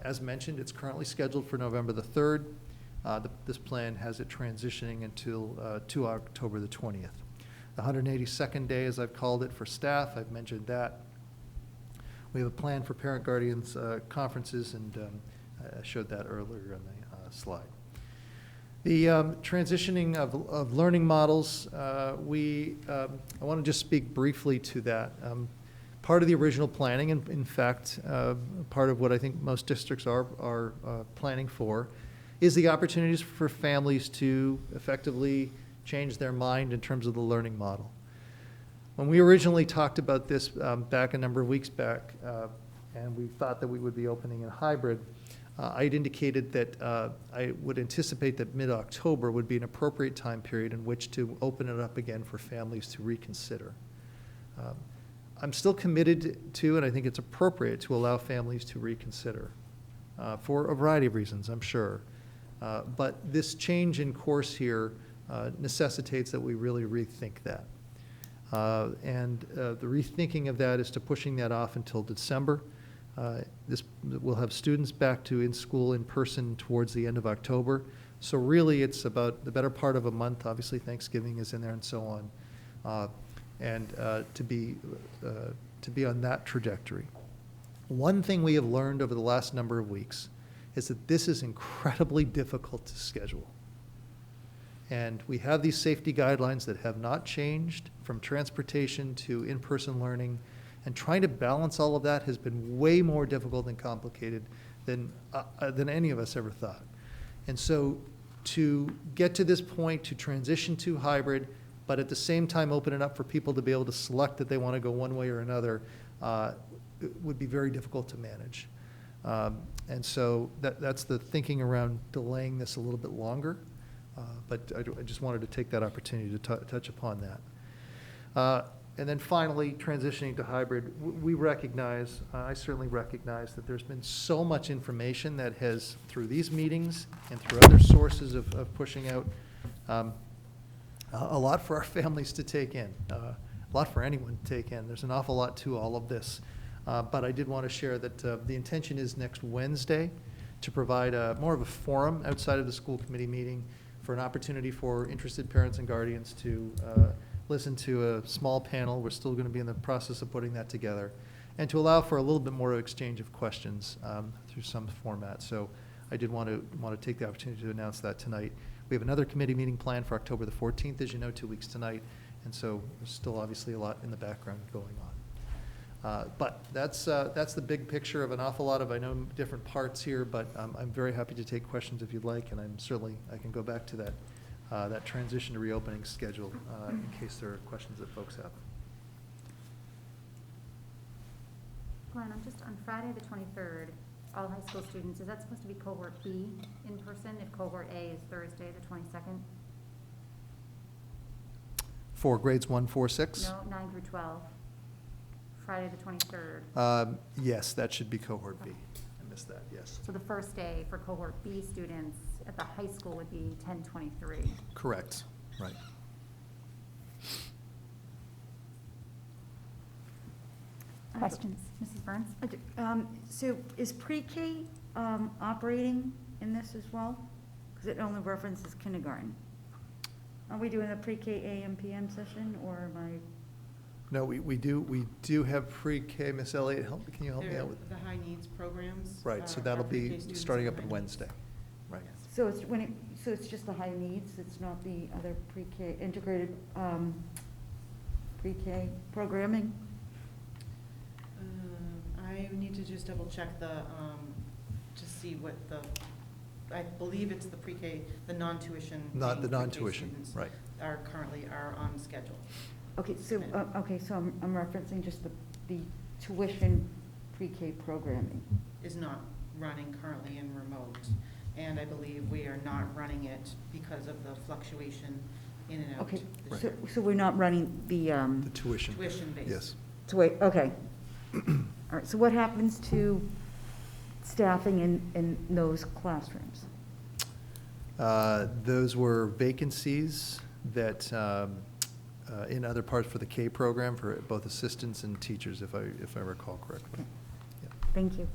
as mentioned, it's currently scheduled for November the 3rd. This plan has it transitioning until to October the 20th. The 182nd day, as I've called it, for staff, I've mentioned that. We have a plan for parent guardians conferences, and I showed that earlier on the slide. The transitioning of learning models, I want to just speak briefly to that. Part of the original planning, and in fact, part of what I think most districts are planning for, is the opportunities for families to effectively change their mind in terms of the learning model. When we originally talked about this back a number of weeks back, and we thought that we would be opening in hybrid, I had indicated that I would anticipate that mid-October would be an appropriate time period in which to open it up again for families to reconsider. I'm still committed to, and I think it's appropriate to allow families to reconsider for a variety of reasons, I'm sure. But this change in course here necessitates that we really rethink that. The rethinking of that is to pushing that off until December. We'll have students back to in school in person towards the end of October. So really it's about the better part of a month. Obviously Thanksgiving is in there and so on. To be on that trajectory. One thing we have learned over the last number of weeks is that this is incredibly difficult to schedule. And we have these safety guidelines that have not changed, from transportation to in-person learning, and trying to balance all of that has been way more difficult and complicated than any of us ever thought. And so to get to this point, to transition to hybrid, but at the same time open it up for people to be able to select that they want to go one way or another, it would be very difficult to manage. And so that's the thinking around delaying this a little bit longer. But I just wanted to take that opportunity to touch upon that. And then finally, transitioning to hybrid, we recognize, I certainly recognize that there's been so much information that has, through these meetings and through other sources of pushing out, a lot for our families to take in, a lot for anyone to take in. There's an awful lot to all of this. But I did want to share that the intention is next Wednesday to provide more of a forum outside of the school committee meeting for an opportunity for interested parents and guardians to listen to a small panel. We're still going to be in the process of putting that together, and to allow for a little bit more exchange of questions through some format. So I did want to take the opportunity to announce that tonight. We have another committee meeting planned for October the 14th, as you know, 2 weeks tonight, and so there's still obviously a lot in the background going on. But that's the big picture of an awful lot of, I know, different parts here, but I'm very happy to take questions if you'd like, and I can go back to that transition to reopening schedule in case there are questions that folks have. Glenn, I'm just on Friday the 23rd, all high school students, is that supposed to be cohort B in person if cohort A is Thursday the 22nd? For grades 1, 4, 6? No, 9 through 12. Friday the 23rd. Yes, that should be cohort B. I missed that, yes. So the first day for cohort B students at the high school would be 10/23. Correct, right. Questions? Mrs. Burns? So is pre-K operating in this as well? Because it only references kindergarten. Are we doing a pre-K AM PM session, or am I? No, we do have pre-K. Miss Elliott, can you help me out with? The high needs programs. Right, so are that'll pre-K be students starting and up on high needs. Wednesday, right. Yes. So it's just the high needs, it's not the other pre-K, integrated pre-K programming? I need to just double check to see what I believe it's the pre-K, the non-tuition. Not the paying pre-K non-tuition, students right. Are currently on schedule. Okay, so, I'm referencing just the tuition pre-K programming. Is not running currently in remote, and I believe we are not running it because of the fluctuation in and out. Okay, this so, year. so we're not running the, The tuition. Tuition based. Yes. so wait, okay. All right, so what happens to staffing in those classrooms? Those were vacancies that, in other parts for the K program, for both assistants and teachers, if I recall correctly. Okay. Yeah. Thank you.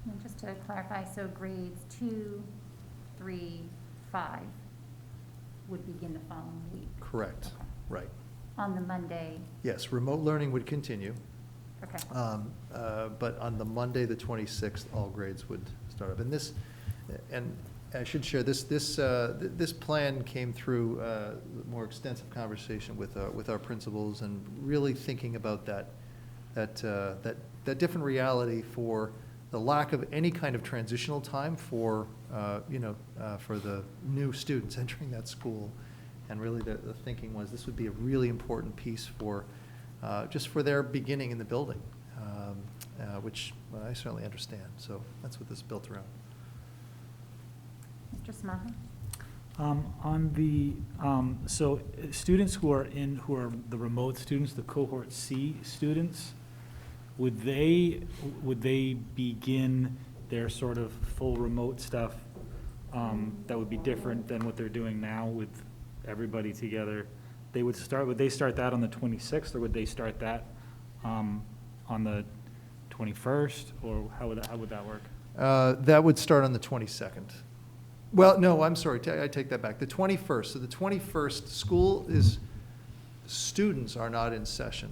And just to clarify, so grades 2, 3, 5 would begin the following week? Correct, Okay. right. On the Monday, Yes, remote learning would continue, okay. but on the Monday, the 26th, all grades would start up. And this, and I should share, this plan came through more extensive conversation with our principals and really thinking about that different reality for the lack of any kind of transitional time for, for the new students entering that school. And really the thinking was this would be a really important piece for, just for their beginning in the building, which I certainly understand. So that's what this is built around. Mr. Smaha? On the, so students who are the remote students, the cohort C students, would they begin their sort of full remote stuff that would be different than what they're doing now with everybody together? Would they start that on the 26th, or would they start that on the 21st, or how would that work? That would start on the 22nd. Well, no, I'm sorry, I take that back. The 21st. So the 21st, students are not in session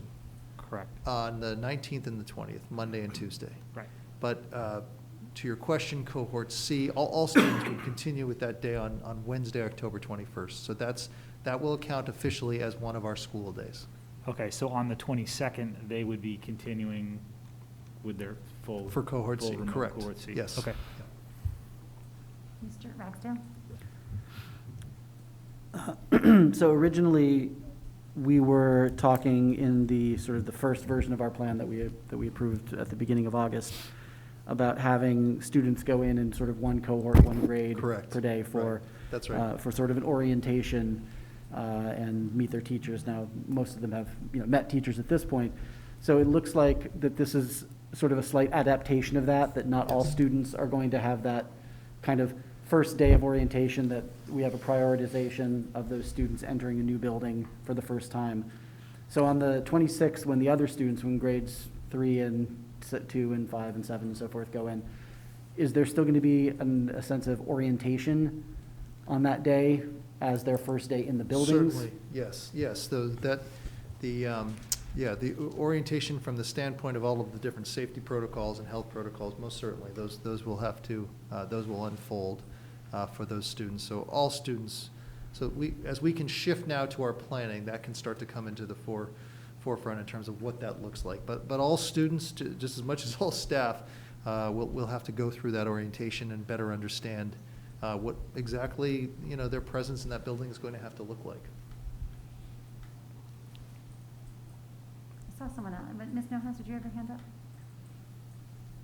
Correct. on the 19th and the 20th, Monday and Tuesday. Right. But to your question, cohort C, all students would continue with that day on Wednesday, October 21st. So that will count officially as one of our school days. Okay, so on the 22nd, they would be continuing with their full. For cohort full C, remote correct. Cohort C. Yes. Okay. Mr. Ragsdale? So originally, we were talking in the sort of the first version of our plan that we approved at the beginning of August about having students go in sort of one cohort, one grade Correct. per day for Right. That's right. for sort of an orientation and meet their teachers. Now, most of them have met teachers at this point, so it looks like that this is sort of a slight adaptation of that not all Yes. students are going to have that kind of first day of orientation, that we have a prioritization of those students entering a new building for the first time. So on the 26th, when the other students, when grades 3 and 2 and 5 and 7 and so forth go in, is there still going to be a sense of orientation on that day as their first day in the buildings? Certainly, yes. The orientation from the standpoint of all of the different safety protocols and health protocols, most certainly, those will unfold for those students. So all students, as we can shift now to our planning, that can start to come into the forefront in terms of what that looks like. But all students, just as much as all staff, will have to go through that orientation and better understand what exactly, their presence in that building is going to have to look like. I saw someone else, but Ms. Nowhouse, did you have your hand up?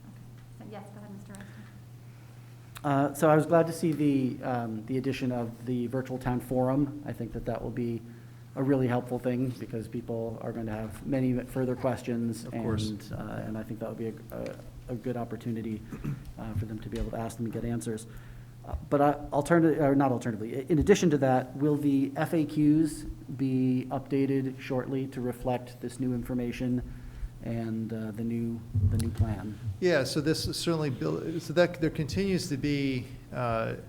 Okay. So yes, go ahead, Mr. Ragsdale. So I was glad to see the addition of the virtual town forum. I think that will be a really helpful thing because people are going to have many further questions. Of course. And I think that would be a good opportunity for them to be able to ask them and get answers. But not alternatively, in addition to that, will the FAQs be updated shortly to reflect this new information and the new plan? Yeah, so this is certainly so that there continues to be an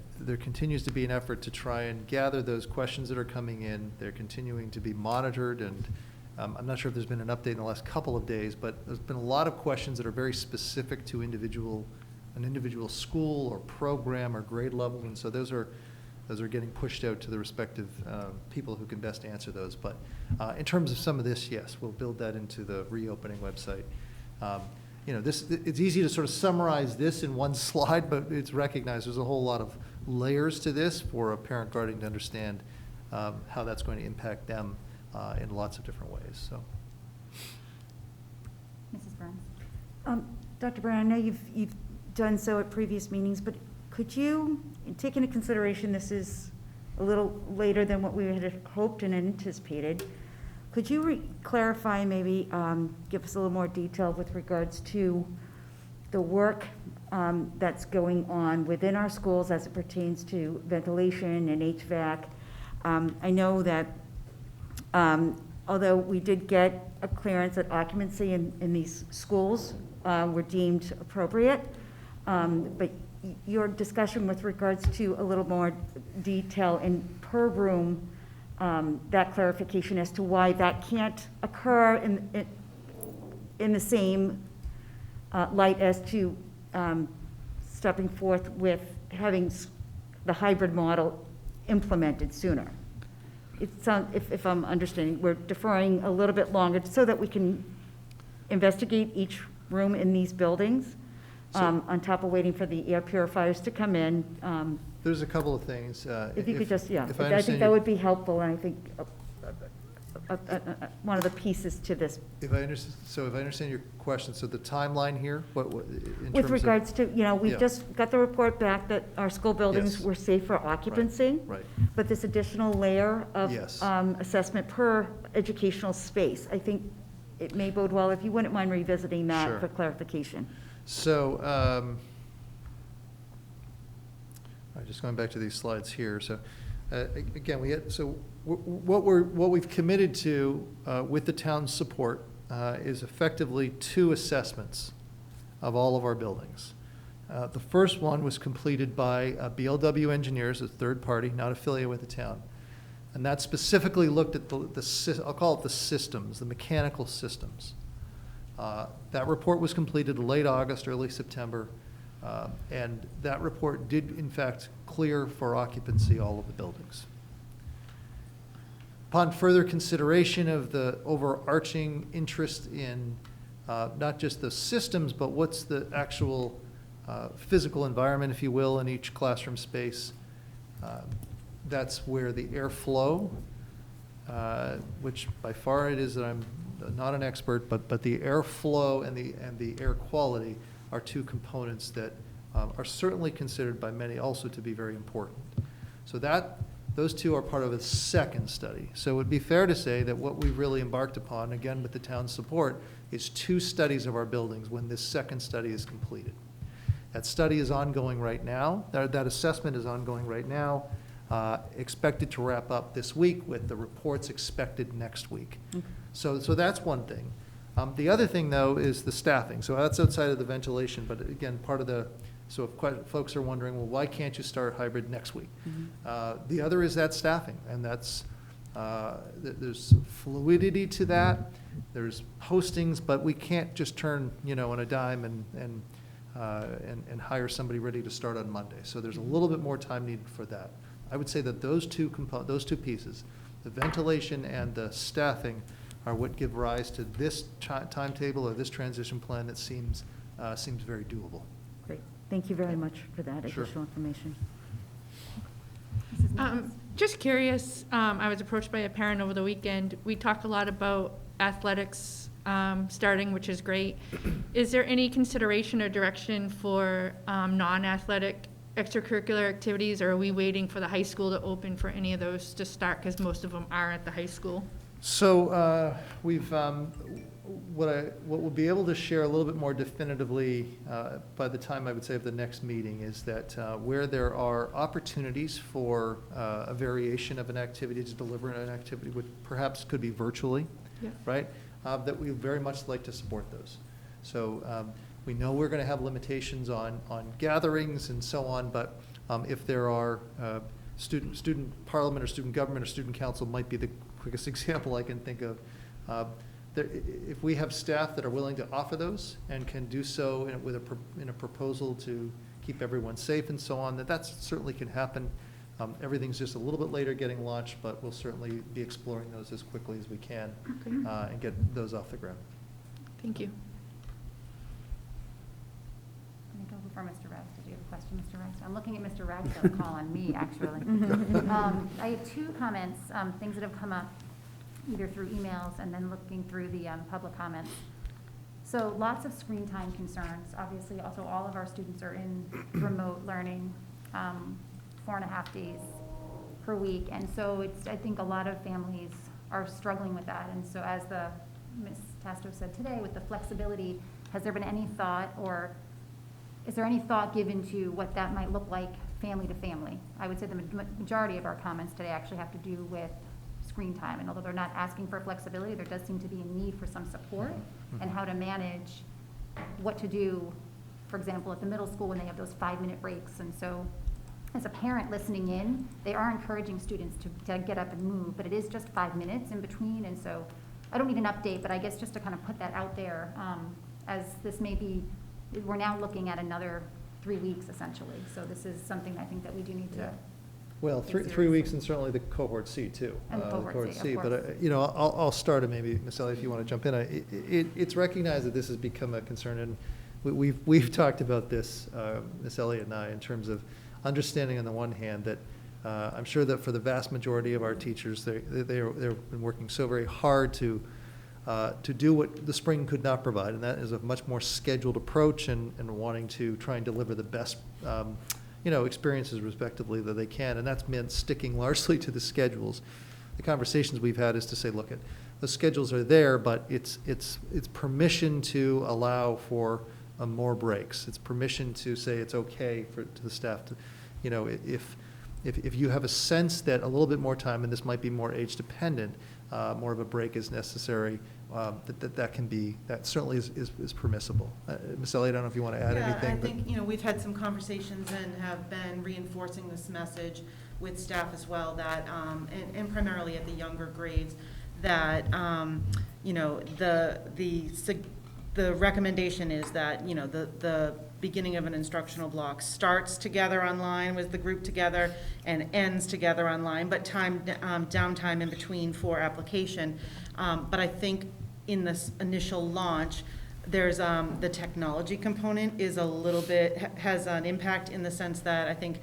effort to try and gather those questions that are coming in. They're continuing to be monitored, and I'm not sure if there's been an update in the last couple of days, but there's been a lot of questions that are very specific to an individual school or program or grade level, and so those are getting pushed out to the respective people who can best answer those. But in terms of some of this, yes, we'll build that into the reopening website. you know, it's easy to sort of summarize this in one slide, but it's recognized there's a whole lot of layers to this for a parent guardian to understand how that's going to impact them in lots of different ways, so. Mrs. Burns? Dr. Brown, I know you've done so at previous meetings, but could you, take into consideration this is a little later than what we had hoped and anticipated, could you clarify, maybe give us a little more detail with regards to the work that's going on within our schools as it pertains to ventilation and HVAC? I know that although we did get a clearance that occupancy in these schools were deemed appropriate, but your discussion with regards to a little more detail in per room, that clarification as to why that can't occur in the same light as to stepping forth with having the hybrid model implemented sooner. It sounds, if I'm understanding, we're deferring a little bit longer so that we can investigate each room in these buildings, on top of waiting for the air purifiers to come in. There's a couple of things. If you could just, yeah, if I understand think that your- would be helpful, and I think one of the pieces to this. If I understand your question, so the timeline here, what in terms With of? regards to, we Yeah. just got the report back that our school buildings Yes. were safe for occupancy. Right. But this additional layer of Yes. assessment per educational space, I think it may bode well if you wouldn't mind revisiting that Sure. for clarification. So, all right, just going back to these slides here. So, again, what we've committed to with the town's support is effectively 2 assessments of all of our buildings. The first one was completed by BLW Engineers, a third party, not affiliated with the town. And that specifically looked at I'll call it the systems, the mechanical systems. That report was completed late August, early September, and that report did in fact clear for occupancy all of the buildings. Upon further consideration of the overarching interest in not just the systems, but what's the actual physical environment, if you will, in each classroom space, that's where the airflow, which by far it is that I'm not an expert, but the airflow and the air quality are 2 components that are certainly considered by many also to be very important. So those 2 are part of a second study. So it would be fair to say that what we've really embarked upon, again with the town's support, is 2 studies of our buildings when this second study is completed. That study is ongoing right now. That assessment is ongoing right now. Expected to wrap up this week with the reports expected next week. So that's one thing. The other thing, though, is the staffing. So that's outside of the ventilation, but again, part of the, so if folks are wondering, well, why can't you start hybrid next week? The other is that staffing, and that's, there's fluidity to that. There's postings, but we can't just turn, on a dime and hire somebody ready to start on Monday. So there's a little bit more time needed for that. I would say that those two pieces, the ventilation and the staffing, are what give rise to this timetable or this transition plan that seems very doable. Great. Thank you very much for that Sure. additional information. Just curious, I was approached by a parent over the weekend. We talk a lot about athletics starting, which is great. Is there any consideration or direction for non-athletic extracurricular activities, or are we waiting for the high school to open for any of those to start, because most of them are at the high school? So we've, what we'll be able to share a little bit more definitively by the time I would say of the next meeting is that where there are opportunities for a variation of an activity to deliver an activity, which perhaps could be virtually, Yeah. right? That we would very much like to support those. So we know we're going to have limitations on gatherings and so on, but if there are student parliament or student government or student council might be the quickest example I can think of. If we have staff that are willing to offer those and can do so in a proposal to keep everyone safe and so on, that certainly can happen. Everything's just a little bit later getting launched, but we'll certainly be exploring those as quickly as we can and get those off the ground. Thank you. or Mr. Rags, did you have a question, Mr. Rags? I'm looking at Mr. Ragsdale's call on me, actually. I have two comments, things that have come up either through emails and then looking through the public comments. So lots of screen time concerns. Obviously, also all of our students are in remote learning, 4.5 days per week. And so I think a lot of families are struggling with that. And so as Ms. Tasto said today, with the flexibility, has there been any thought, or is there any thought given to what that might look like family to family? I would say the majority of our comments today actually have to do with screen time. And although they're not asking for flexibility, there does seem to be a need for some support and how to manage what to do, for example, at the middle school when they have those 5-minute breaks. And so as a parent listening in, they are encouraging students to get up and move, but it is just 5 minutes in between. And so I don't need an update, but I guess just to kind of put that out there, as this may be, we're now looking at another 3 weeks essentially. So this is something I think that we do need to. Well, three weeks, and certainly the cohort C too. And the cohort C, of But, course. you know, I'll start, and maybe, Ms. Elliott, if you want to jump in. It's recognized that this has become a concern, and we've talked about this, Ms. Elliott and I, in terms of understanding on the one hand that I'm sure that for the vast majority of our teachers, they've been working so very hard to do what the spring could not provide, and that is a much more scheduled approach and wanting to try and deliver the best experiences respectively that they can, and that's meant sticking largely to the schedules. The conversations we've had is to say, look, the schedules are there, but it's permission to allow for more breaks. It's permission to say it's okay to the staff to, if you have a sense that a little bit more time, and this might be more age dependent, more of a break is necessary, that certainly is permissible. Ms. Elliott, I don't know if you want to add anything. I think, we've had some conversations and have been reinforcing this message with staff as well, that, and primarily at the younger grades, that, the recommendation is that, the beginning of an instructional block starts together online with the group together and ends together online, but downtime in between for application. But I think in this initial launch, there's the technology component is a little bit, has an impact in the sense that I think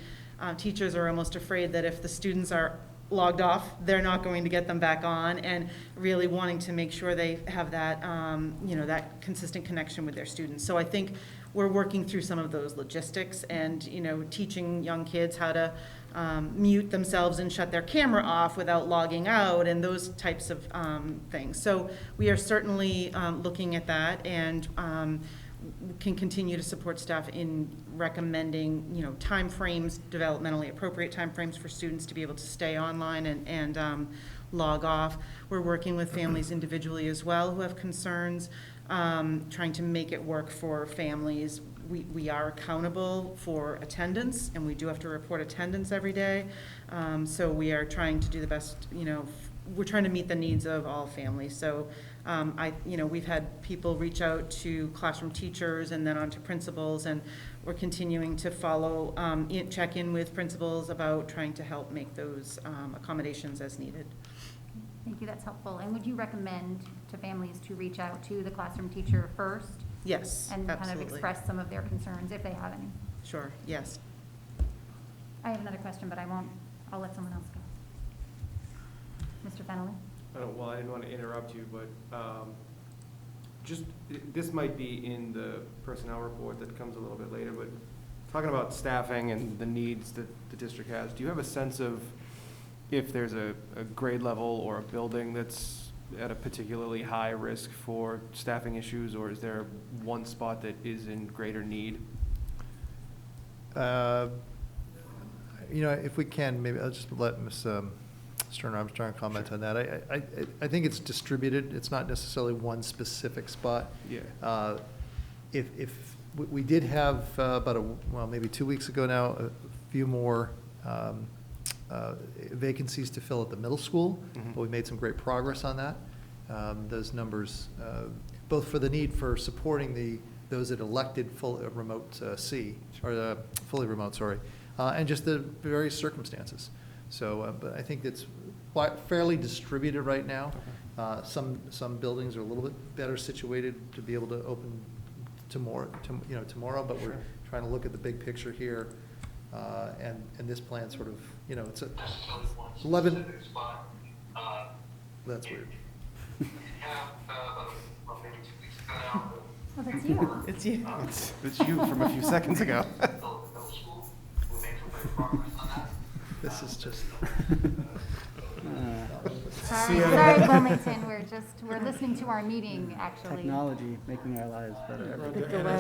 teachers are almost afraid that if the students are logged off, they're not going to get them back on, and really wanting to make sure they have that, that consistent connection with their students. So I think we're working through some of those logistics and, teaching young kids how to mute themselves and shut their camera off without logging out and those types of things. So we are certainly looking at that, and can continue to support staff in recommending, timeframes, developmentally appropriate timeframes for students to be able to stay online and log off. We're working with families individually as well who have concerns, trying to make it work for families. We are accountable for attendance, and we do have to report attendance every day. So we are trying to do the best, we're trying to meet the needs of all families. So we've had people reach out to classroom teachers and then on to principals, and we're continuing to follow, check in with principals about trying to help make those accommodations as needed. Thank you, that's helpful. And would you recommend to families to reach out to the classroom teacher first? Yes, and absolutely. kind of express some of their concerns if they have any? Sure, yes. I have another question, but I'll let someone else go. Mr. Fennelly? Well, I didn't want to interrupt you, but this might be in the personnel report that comes a little bit later, but talking about staffing and the needs that the district has, do you have a sense of if there's a grade level or a building that's at a particularly high risk for staffing issues, or is there one spot that is in greater need? If we can, maybe I'll just let Ms. Stern-Armstrong comment on that. I think it's distributed. It's not necessarily one specific spot. Yeah. If we did have maybe 2 weeks ago now, a few more vacancies to fill at the middle school, but we made some great progress on that. Those numbers, both for the need for supporting those that elected full remote C, or fully remote, sorry, and just the various circumstances. So, but I think it's fairly distributed right now. Some buildings are a little bit better situated to be able to open tomorrow, but we're trying to look at the big picture here. And this plan sort of, it's a 11. That's weird. Oh, that's you. It's you. It's you from a few seconds ago. This is just. Sorry, Wilmington, we're listening to our meeting, actually. Technology making our lives better every day. delay.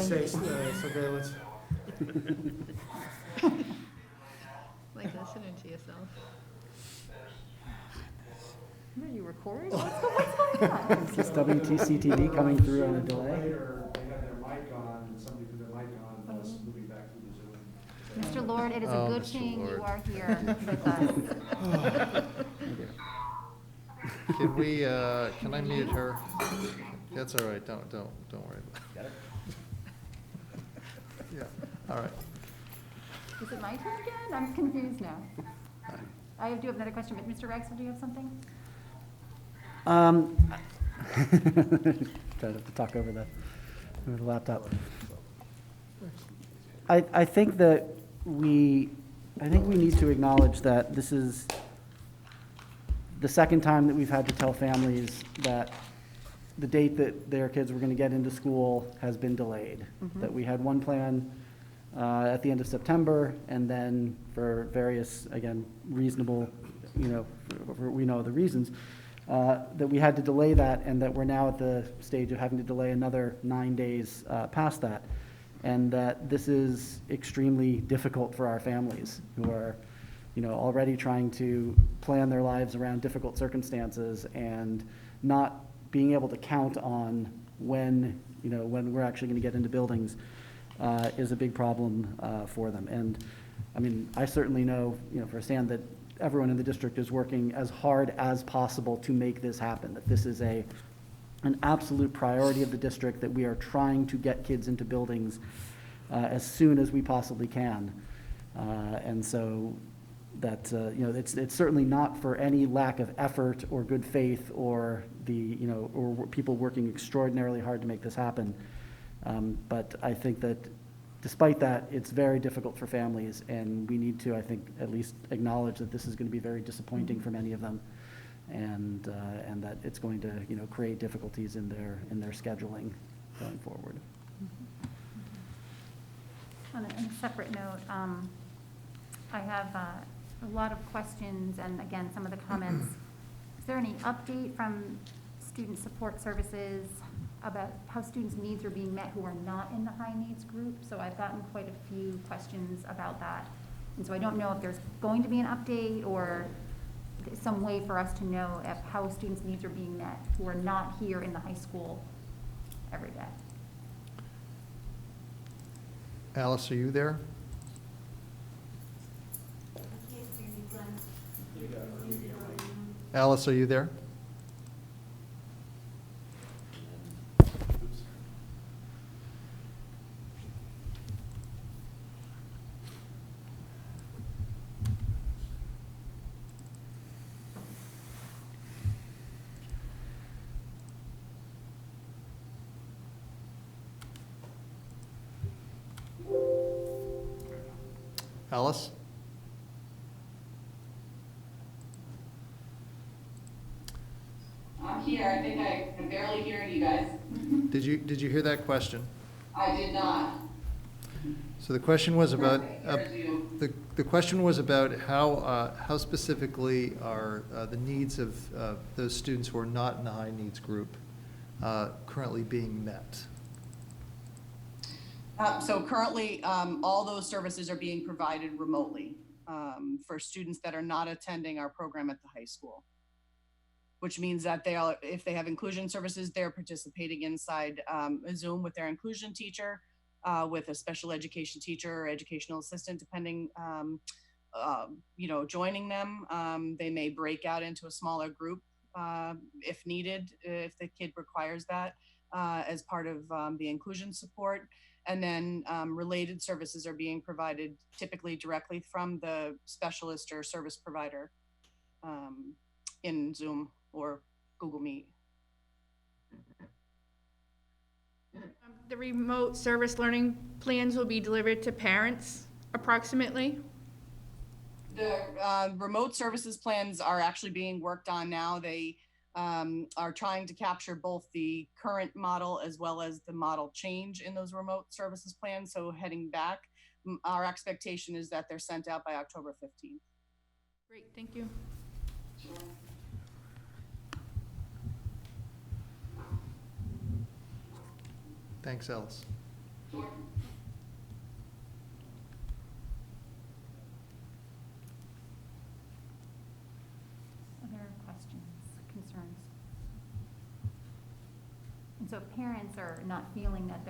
Surveillance. Like listening to yourself. What, you record? What's going on? Is this WTCTV coming through on a delay? They had their mic on, and somebody put their mic on, us moving back through the Zoom. Mr. Lord, it is a Oh, good Mr. thing Lord. you are here with us. Can we, can I mute her? That's all right, don't worry about it. Yeah, all right. Is it my turn again? I'm confused now. I do have another question, but Mr. Ragsdale, do you have something? Try to talk over the laptop. I think that we need to acknowledge that this is the second time that we've had to tell families that the date that their kids were going to get into school has been delayed. That we had one plan at the end of September, and then for various, again, reasonable, we know the reasons, that we had to delay that, and that we're now at the stage of having to delay another 9 days past that. And that this is extremely difficult for our families who are, already trying to plan their lives around difficult circumstances and not being able to count on when we're actually going to get into buildings is a big problem for them. And I mean, I certainly know, firsthand that everyone in the district is working as hard as possible to make this happen, that this is an absolute priority of the district, that we are trying to get kids into buildings as soon as we possibly can. And so that, it's certainly not for any lack of effort or good faith or or people working extraordinarily hard to make this happen. But I think that despite that, it's very difficult for families, and we need to, I think, at least acknowledge that this is going to be very disappointing for many of them, and that it's going to, create difficulties in their scheduling going forward. On a separate note, I have a lot of questions, and again, some of the comments. Is there any update from student support services about how students' needs are being met who are not in the high needs group? So I've gotten quite a few questions about that. And so I don't know if there's going to be an update or some way for us to know if how students' needs are being met who are not here in the high school every day. Alice, are you there? Alice, are you there? Alice? I'm here. I think I'm barely hearing you guys. Did you hear that question? I did not. So the question was about, There's you. the question was about how specifically are the needs of those students who are not in the high needs group currently being met? So currently, all those services are being provided remotely for students that are not attending our program at the high school, which means that if they have inclusion services, they're participating inside Zoom with their inclusion teacher, with a special education teacher or educational assistant, depending, joining them. They may break out into a smaller group if needed, if the kid requires that as part of the inclusion support. And then related services are being provided typically directly from the specialist or service provider in Zoom or Google Meet. The remote service learning plans will be delivered to parents approximately? The remote services plans are actually being worked on now. They are trying to capture both the current model as well as the model change in those remote services plans. So heading back, our expectation is that they're sent out by October 15th. Great, thank you. Thanks, Alice. Other questions, concerns? And so if parents are not feeling that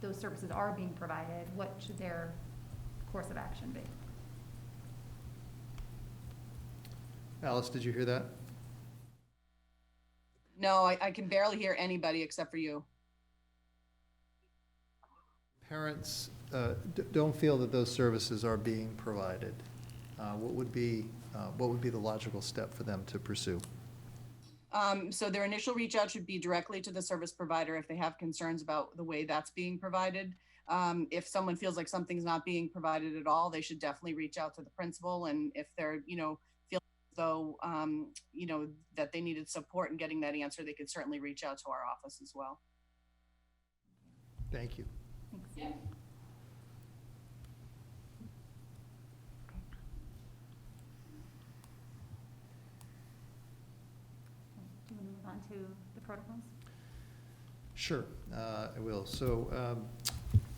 those services are being provided, what should their course of action be? Alice, did you hear that? No, I can barely hear anybody except for you. Parents don't feel that those services are being provided. What would be the logical step for them to pursue? So their initial reach out should be directly to the service provider if they have concerns about the way that's being provided. If someone feels like something's not being provided at all, they should definitely reach out to the principal. And if they're, feel as though, that they needed support in getting that answer, they could certainly reach out to our office as well. Thank you. Thanks. Yeah. Do we move on to the protocols? Sure, I will. So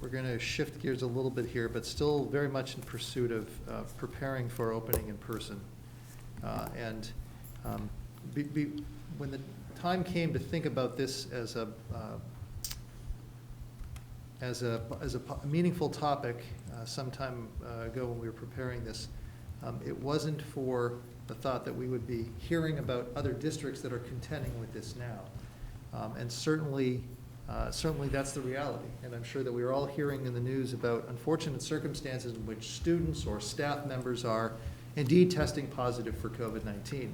we're going to shift gears a little bit here, but still very much in pursuit of preparing for opening in person. When the time came to think about this as a meaningful topic some time ago when we were preparing this, it wasn't for the thought that we would be hearing about other districts that are contending with this now. And certainly that's the reality. And I'm sure that we're all hearing in the news about unfortunate circumstances in which students or staff members are indeed testing positive for COVID-19.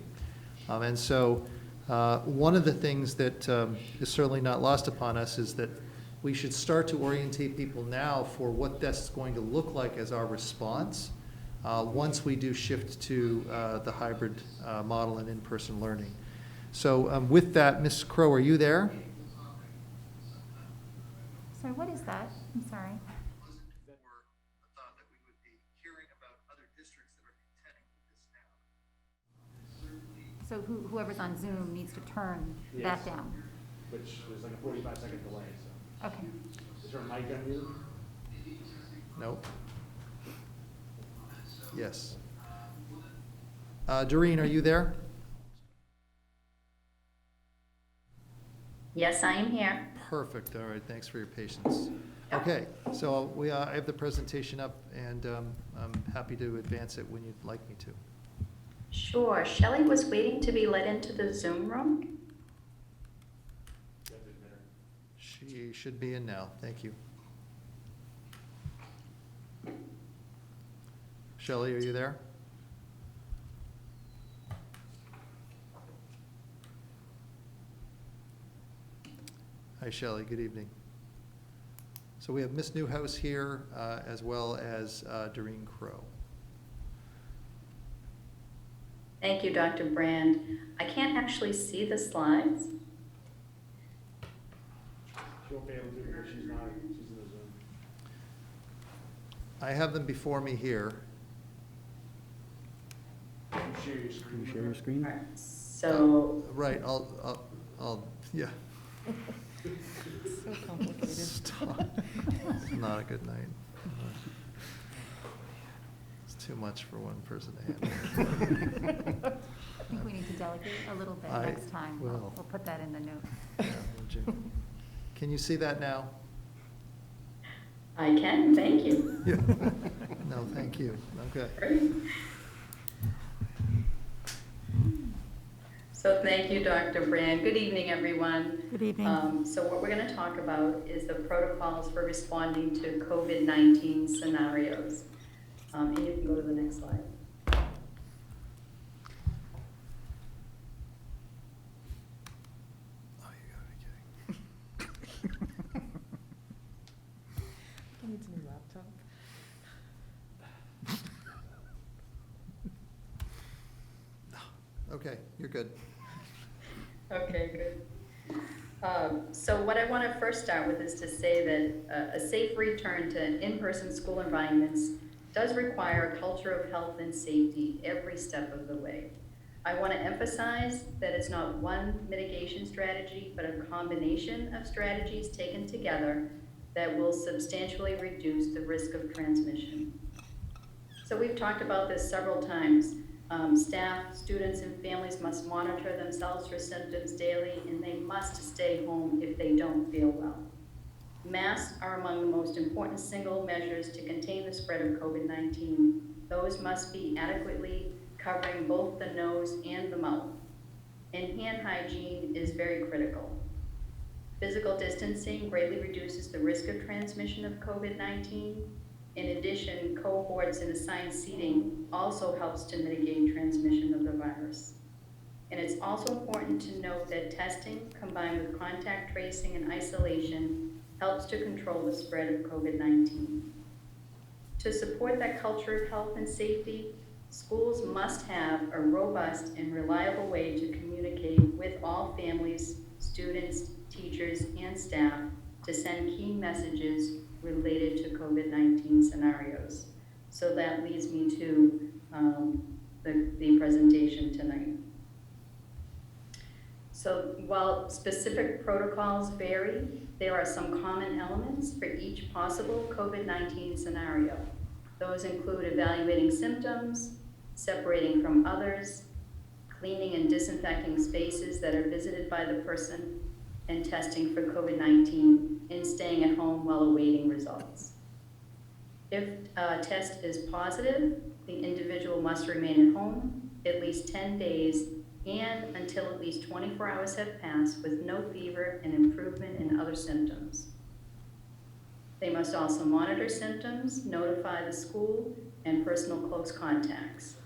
And so one of the things that is certainly not lost upon us is that we should start to orientate people now for what that's going to look like as our response once we do shift to the hybrid model and in-person learning. So with that, Ms. Crow, are you there? Sorry, what is that? I'm sorry. So whoever's on Zoom needs to turn that Yes. down. Which was like a 45-second delay, so. Okay. Is there a mic on you? Nope. Yes. Doreen, are you there? Yes, I am here. Perfect. All right. Thanks for your patience. Okay. So I have the presentation up, and I'm happy to advance it when you'd like me to. Sure. Shelley was waiting to be let into the Zoom room. She should be in now. Thank you. Shelley, are you there? Hi, Shelley. Good evening. So we have Miss Newhouse here, as well as Doreen Crow. Thank you, Dr. Brand. I can't actually see the slides. She won't be able to because she's in the Zoom. I have them before me here. Can you share your Can screen? you share your screen? So, Right. I'll yeah. So complicated. Stop. It's not a good night. It's too much for one person to handle. I think we need to delegate a little bit I next time. will. We'll put that in the notes. Yeah, would you? Can you see that now? I can, thank you. Yeah. No, thank you. Okay. Great. So thank you, Dr. Brand. Good evening, everyone. Good evening. So what we're going to talk about is the protocols for responding to COVID-19 scenarios. And you can go to the next slide. Oh, you gotta be kidding. He needs a new laptop. Okay, you're good. Okay, good. So what I want to first start with is to say that a safe return to in-person school environments does require a culture of health and safety every step of the way. I want to emphasize that it's not one mitigation strategy, but a combination of strategies taken together that will substantially reduce the risk of transmission. So we've talked about this several times. Staff, students, and families must monitor themselves for symptoms daily, and they must stay home if they don't feel well. Masks are among the most important single measures to contain the spread of COVID-19. Those must be adequately covering both the nose and the mouth. And hand hygiene is very critical. Physical distancing greatly reduces the risk of transmission of COVID-19. In addition, cohorts and assigned seating also helps to mitigate transmission of the virus. And it's also important to note that testing combined with contact tracing and isolation helps to control the spread of COVID-19. To support that culture of health and safety, schools must have a robust and reliable way to communicate with all families, students, teachers, and staff to send key messages related to COVID-19 scenarios. So that leads me to the presentation tonight. So while specific protocols vary, there are some common elements for each possible COVID-19 scenario. Those include evaluating symptoms, separating from others, cleaning and disinfecting spaces that are visited by the person, and testing for COVID-19 and staying at home while awaiting results. If a test is positive, the individual must remain at home at least 10 days and until at least 24 hours have passed with no fever and improvement in other symptoms. They must also monitor symptoms, notify the school, and personal close contacts.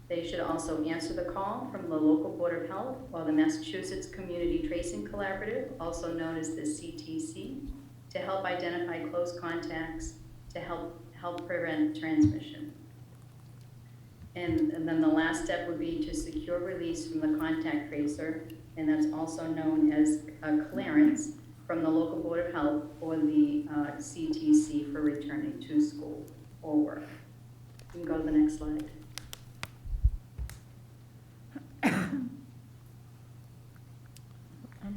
They should also answer the call from the local Board of Health or the Massachusetts Community Tracing Collaborative, also known as the CTC, to help identify close contacts to help prevent transmission. And then the last step would be to secure release from the contact tracer, and that's also known as a clearance from the local Board of Health or the CTC for returning to school or work. You can go to the next slide.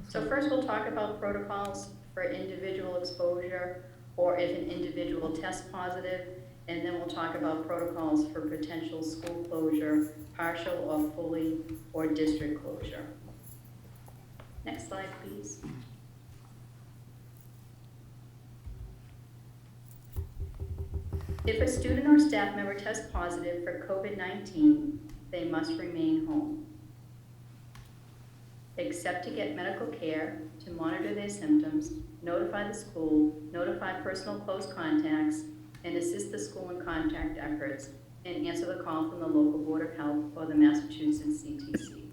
So first we'll talk about protocols for individual exposure or if an individual tests positive, and then we'll talk about protocols for potential school closure, partial or fully, or district closure. Next slide, please. If a student or staff member tests positive for COVID-19, they must remain home. Except to get medical care, to monitor their symptoms, notify the school, notify personal close contacts, and assist the school in contact efforts, and answer the call from the local Board of Health or the Massachusetts CTC.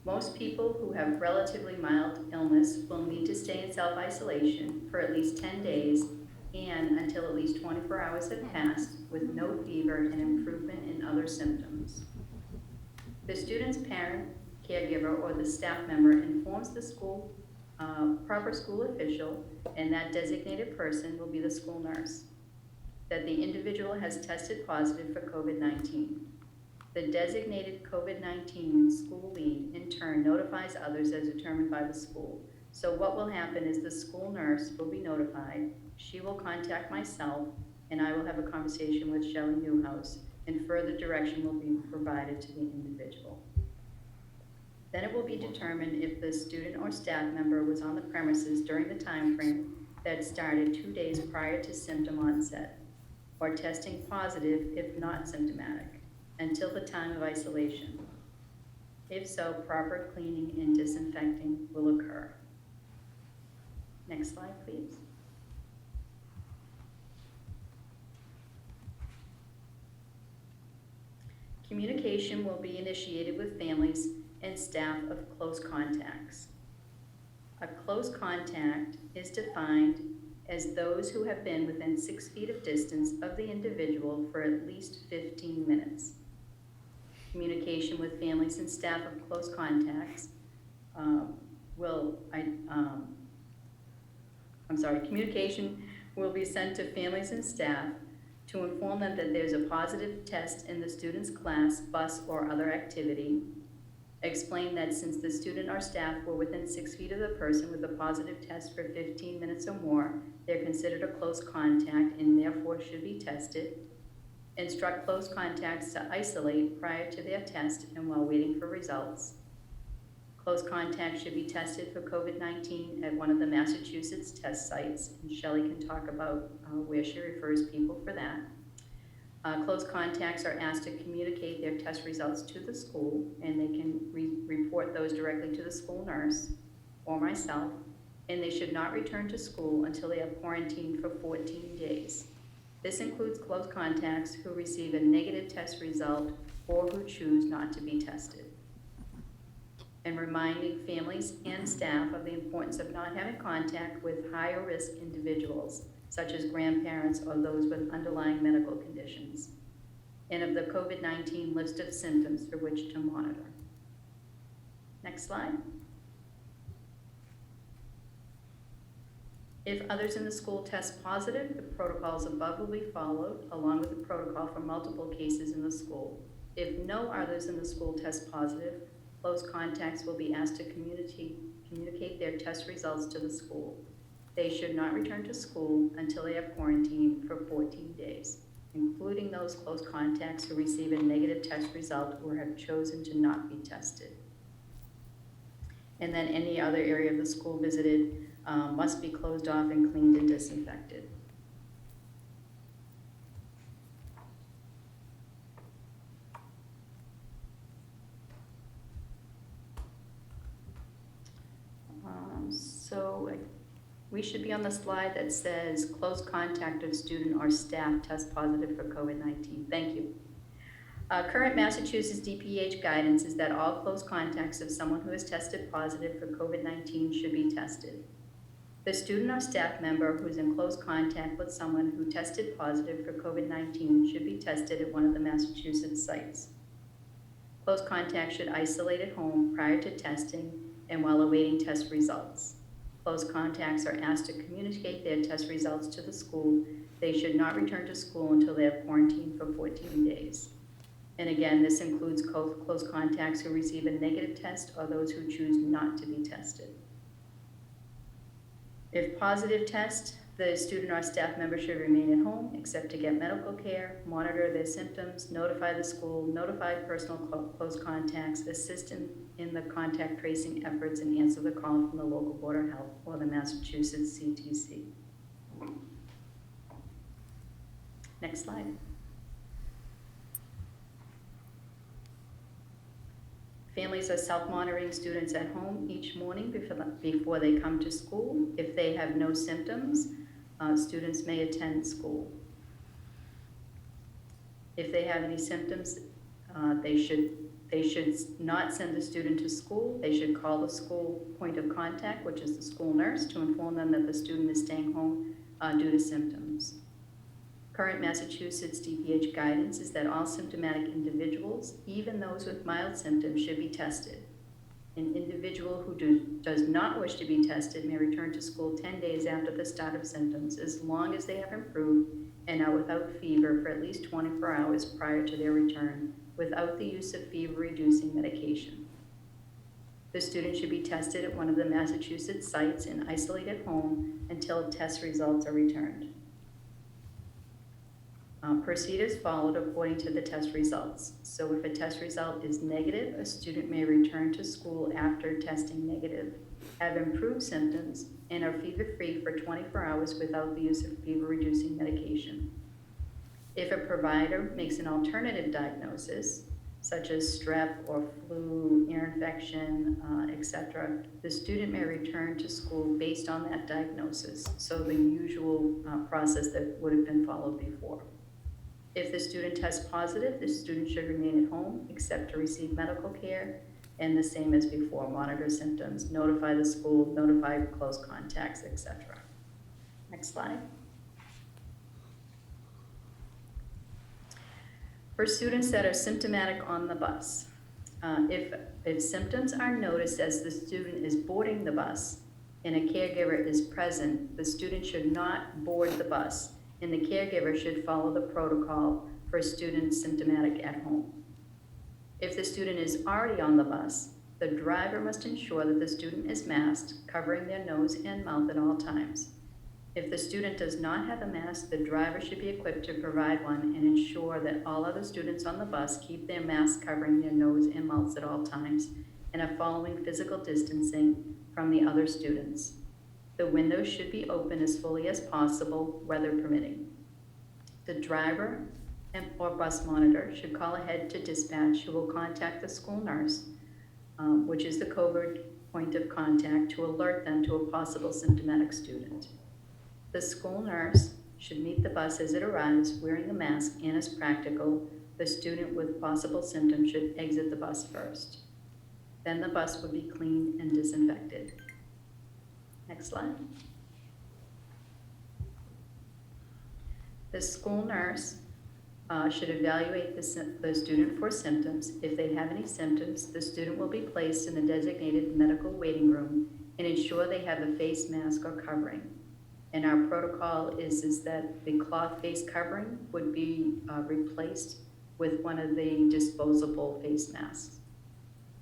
Most people who have relatively mild illness will need to stay in self-isolation for at least 10 days and until at least 24 hours have passed with no fever and improvement in other symptoms. The student's parent, caregiver, or the staff member informs the school, proper school official, and that designated person will be the school nurse, that the individual has tested positive for COVID-19. The designated COVID-19 school lead, in turn, notifies others as determined by the school. So what will happen is the school nurse will be notified, she will contact myself, and I will have a conversation with Shelley Newhouse, and further direction will be provided to the individual. Then it will be determined if the student or staff member was on the premises during the time frame that started 2 days prior to symptom onset, or testing positive if not symptomatic, until the time of isolation. If so, proper cleaning and disinfecting will occur. Next slide, please. Communication will be initiated with families and staff of close contacts. A close contact is defined as those who have been within 6 feet of distance of the individual for at least 15 minutes. Communication with families and staff of close contacts communication will be sent to families and staff to inform them that there's a positive test in the student's class, bus, or other activity. Explain that since the student or staff were within 6 feet of the person with a positive test for 15 minutes or more, they're considered a close contact and therefore should be tested. Instruct close contacts to isolate prior to their test and while waiting for results. Close contacts should be tested for COVID-19 at one of the Massachusetts test sites, and Shelley can talk about where she refers people for that. Close contacts are asked to communicate their test results to the school, and they can report those directly to the school nurse or myself, and they should not return to school until they are quarantined for 14 days. This includes close contacts who receive a negative test result or who choose not to be tested. And reminding families and staff of the importance of not having contact with higher risk individuals, such as grandparents or those with underlying medical conditions, and of the COVID-19 list of symptoms for which to monitor. Next slide. If others in the school test positive, the protocols above will be followed, along with the protocol for multiple cases in the school. If no others in the school test positive, close contacts will be asked to communicate their test results to the school. They should not return to school until they have quarantined for 14 days, including those close contacts who receive a negative test result or have chosen to not be tested. And then any other area of the school visited must be closed off and cleaned and disinfected. We should be on the slide that says close contact of student or staff test positive for COVID-19. Thank you. Current Massachusetts Dph guidance is that all close contacts of someone who has tested positive for COVID-19 should be tested. The student or staff member who is in close contact with someone who tested positive for COVID-19 should be tested at one of the Massachusetts sites. Close contacts should isolate at home prior to testing and while awaiting test results. Close contacts are asked to communicate their test results to the school. They should not return to school until they have quarantined for 14 days. And again, this includes close contacts who receive a negative test or those who choose not to be tested. If positive test, the student or staff member should remain at home except to get medical care, monitor their symptoms, notify the school, notify personal close contacts, assist in the contact tracing efforts, and answer the call from the local Board of Health or the Massachusetts CTC. Next slide. Families are self-monitoring students at home each morning before they come to school. If they have no symptoms, students may attend school. If they have any symptoms, they should not send the student to school. They should call the school point of contact, which is the school nurse, to inform them that the student is staying home due to symptoms. Current Massachusetts Dph guidance is that all symptomatic individuals, even those with mild symptoms, should be tested. An individual who does not wish to be tested may return to school 10 days after the start of symptoms, as long as they have improved and are without fever for at least 24 hours prior to their return, without the use of fever-reducing medication. The student should be tested at one of the Massachusetts sites and isolate at home until test results are returned. Procedures followed according to the test results. So if a test result is negative, a student may return to school after testing negative, have improved symptoms, and are fever-free for 24 hours without the use of fever-reducing medication. If a provider makes an alternative diagnosis, such as strep or flu, ear infection, etc., the student may return to school based on that diagnosis, so the usual process that would have been followed before. If the student tests positive, the student should remain at home except to receive medical care, and the same as before, monitor symptoms, notify the school, notify close contacts, etc. Next slide. For students that are symptomatic on the bus, if symptoms are noticed as the student is boarding the bus and a caregiver is present, the student should not board the bus, and the caregiver should follow the protocol for students symptomatic at home. If the student is already on the bus, the driver must ensure that the student is masked, covering their nose and mouth at all times. If the student does not have a mask, the driver should be equipped to provide one and ensure that all other students on the bus keep their masks covering their nose and mouths at all times and are following physical distancing from the other students. The windows should be open as fully as possible, weather permitting. The driver or bus monitor should call ahead to dispatch, who will contact the school nurse, which is the covert point of contact, to alert them to a possible symptomatic student. The school nurse should meet the bus as it arrives, wearing a mask, and as practical, the student with possible symptoms should exit the bus first. Then the bus would be cleaned and disinfected. Next slide. The school nurse should evaluate the student for symptoms. If they have any symptoms, the student will be placed in the designated medical waiting room and ensure they have a face mask or covering. And our protocol is that the cloth face covering would be replaced with one of the disposable face masks.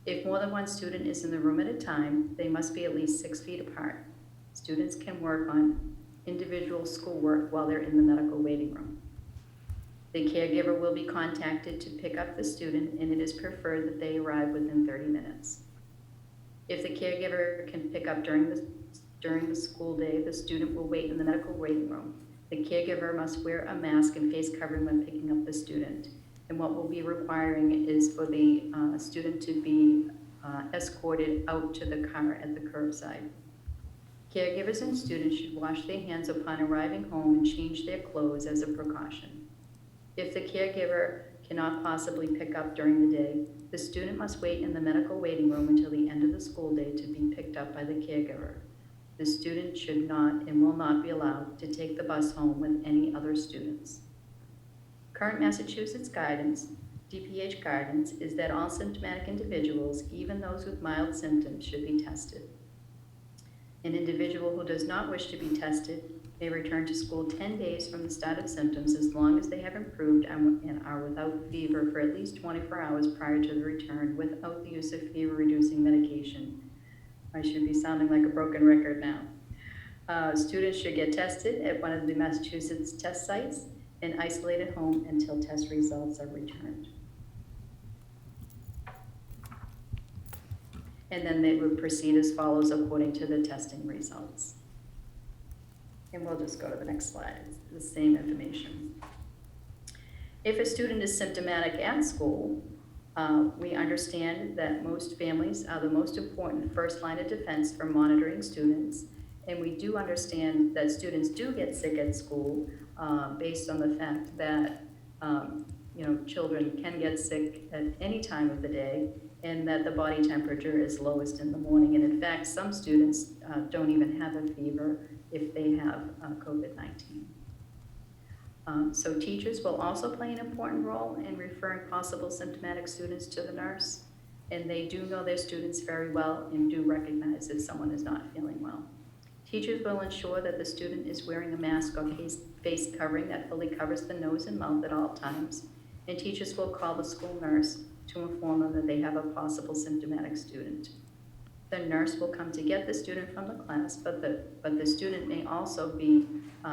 If more than one student is in the room at a time, they must be at least 6 feet apart. Students can work on individual schoolwork while they're in the medical waiting room. The caregiver will be contacted to pick up the student, and it is preferred that they arrive within 30 minutes. If the caregiver can pick up during the school day, the student will wait in the medical waiting room. The caregiver must wear a mask and face covering when picking up the student. And what we'll be requiring is for the student to be escorted out to the car at the curbside. Caregivers and students should wash their hands upon arriving home and change their clothes as a precaution. If the caregiver cannot possibly pick up during the day, the student must wait in the medical waiting room until the end of the school day to be picked up by the caregiver. The student should not and will not be allowed to take the bus home with any other students. Current Massachusetts guidance, Dph Guidance, is that all symptomatic individuals, even those with mild symptoms, should be tested. An individual who does not wish to be tested may return to school 10 days from the start of symptoms as long as they have improved and are without fever for at least 24 hours prior to the return without the use of fever-reducing medication. I should be sounding like a broken record now. Students should get tested at one of the Massachusetts test sites and isolate at home until test results are returned. And then they would proceed as follows according to the testing results. And we'll just go to the next slide. It's the same information. If a student is symptomatic at school, we understand that most families are the most important first line of defense for monitoring students. And we do understand that students do get sick at school based on the fact that children can get sick at any time of the day, and that the body temperature is lowest in the morning. And in fact, some students don't even have a fever if they have COVID-19. So teachers will also play an important role in referring possible symptomatic students to the nurse, and they do know their students very well and do recognize if someone is not feeling well. Teachers will ensure that the student is wearing a mask or face covering that fully covers the nose and mouth at all times, and teachers will call the school nurse to inform them that they have a possible symptomatic student. The nurse will come to get the student from the class, but the student may also be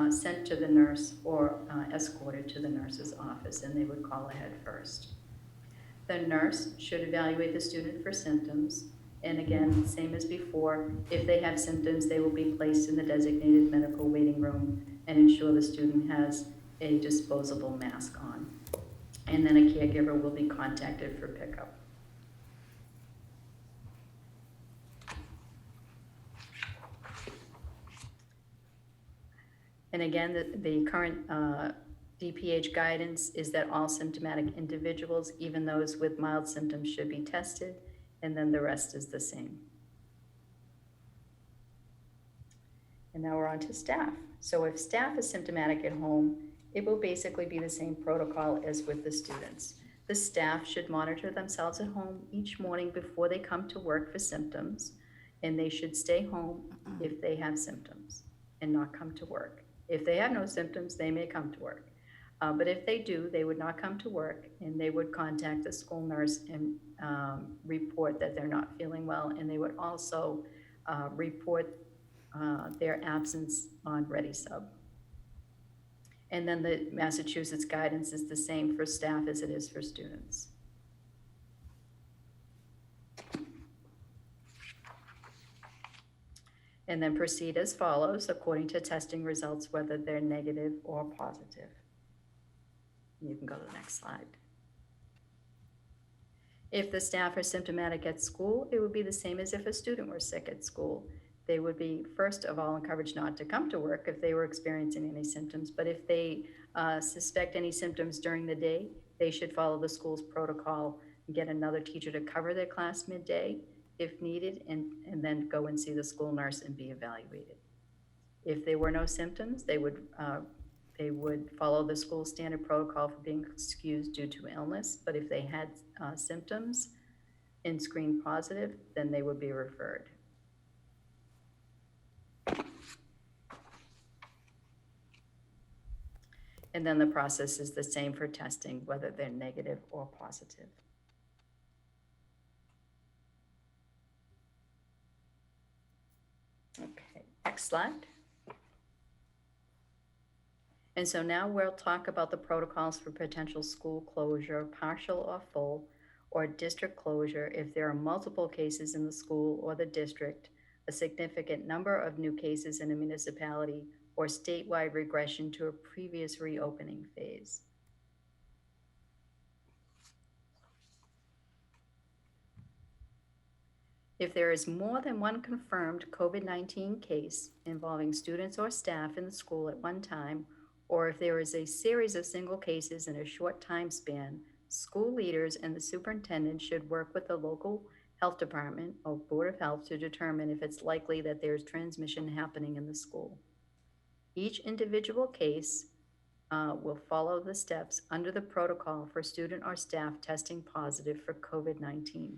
sent to the nurse or escorted to the nurse's office, and they would call ahead first. The nurse should evaluate the student for symptoms, and again, same as before, if they have symptoms, they will be placed in the designated medical waiting room and ensure the student has a disposable mask on. And then a caregiver will be contacted for pickup. And again, the current Dph guidance is that all symptomatic individuals, even those with mild symptoms, should be tested, and then the rest is the same. And now we're on to staff. So if staff is symptomatic at home, it will basically be the same protocol as with the students. The staff should monitor themselves at home each morning before they come to work for symptoms, and they should stay home if they have symptoms and not come to work. If they have no symptoms, they may come to work. But if they do, they would not come to work, and they would contact the school nurse and report that they're not feeling well, and they would also report their absence on ReadySub. And then the Massachusetts guidance is the same for staff as it is for students. And then proceed as follows, according to testing results, whether they're negative or positive. You can go to the next slide. If the staff are symptomatic at school, it would be the same as if a student were sick at school. They would be, first of all, encouraged not to come to work if they were experiencing any symptoms. But if they suspect any symptoms during the day, they should follow the school's protocol and get another teacher to cover their class midday if needed, and then go and see the school nurse and be evaluated. If there were no symptoms, they would follow the school standard protocol for being excused due to illness. But if they had symptoms and screened positive, then they would be referred. And then the process is the same for testing, whether they're negative or positive. Okay, next slide. And so now we'll talk about the protocols for potential school closure, partial or full, or district closure if there are multiple cases in the school or the district, a significant number of new cases in a municipality, or statewide regression to a previous reopening phase. If there is more than one confirmed COVID-19 case involving students or staff in the school at one time, or if there is a series of single cases in a short time span, school leaders and the superintendent should work with the local health department or Board of Health to determine if it's likely that there's transmission happening in the school. Each individual case will follow the steps under the protocol for student or staff testing positive for COVID-19.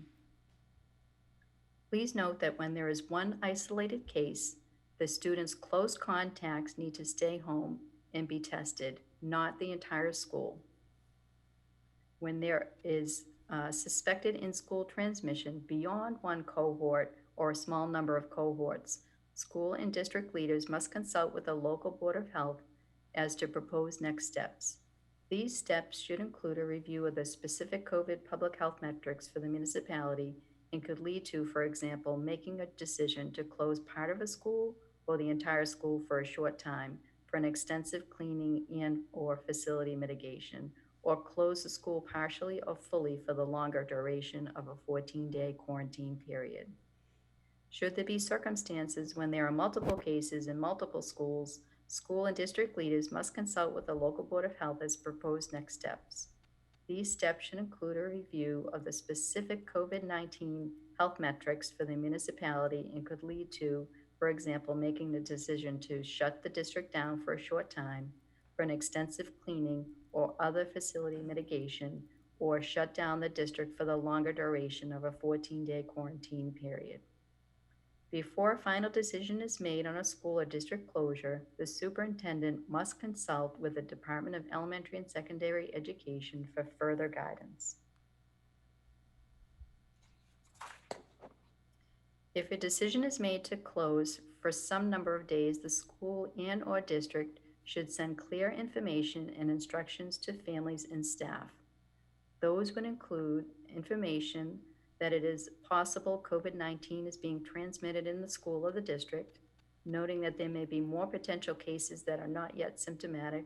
Please note that when there is one isolated case, the student's close contacts need to stay home and be tested, not the entire school. When there is suspected in-school transmission beyond one cohort or a small number of cohorts, school and district leaders must consult with the local Board of Health as to proposed next steps. These steps should include a review of the specific COVID public health metrics for the municipality and could lead to, for example, making a decision to close part of a school or the entire school for a short time for an extensive cleaning and or facility mitigation, or close the school partially or fully for the longer duration of a 14-day quarantine period. Should there be circumstances when there are multiple cases in multiple schools, school and district leaders must consult with the local Board of Health as proposed next steps. These steps should include a review of the specific COVID-19 health metrics for the municipality and could lead to, for example, making the decision to shut the district down for a short time for an extensive cleaning or other facility mitigation, or shut down the district for the longer duration of a 14-day quarantine period. Before a final decision is made on a school or district closure, the superintendent must consult with the Department of Elementary and Secondary Education for further guidance. If a decision is made to close for some number of days, the school and or district should send clear information and instructions to families and staff. Those would include information that it is possible COVID-19 is being transmitted in the school or the district, noting that there may be more potential cases that are not yet symptomatic,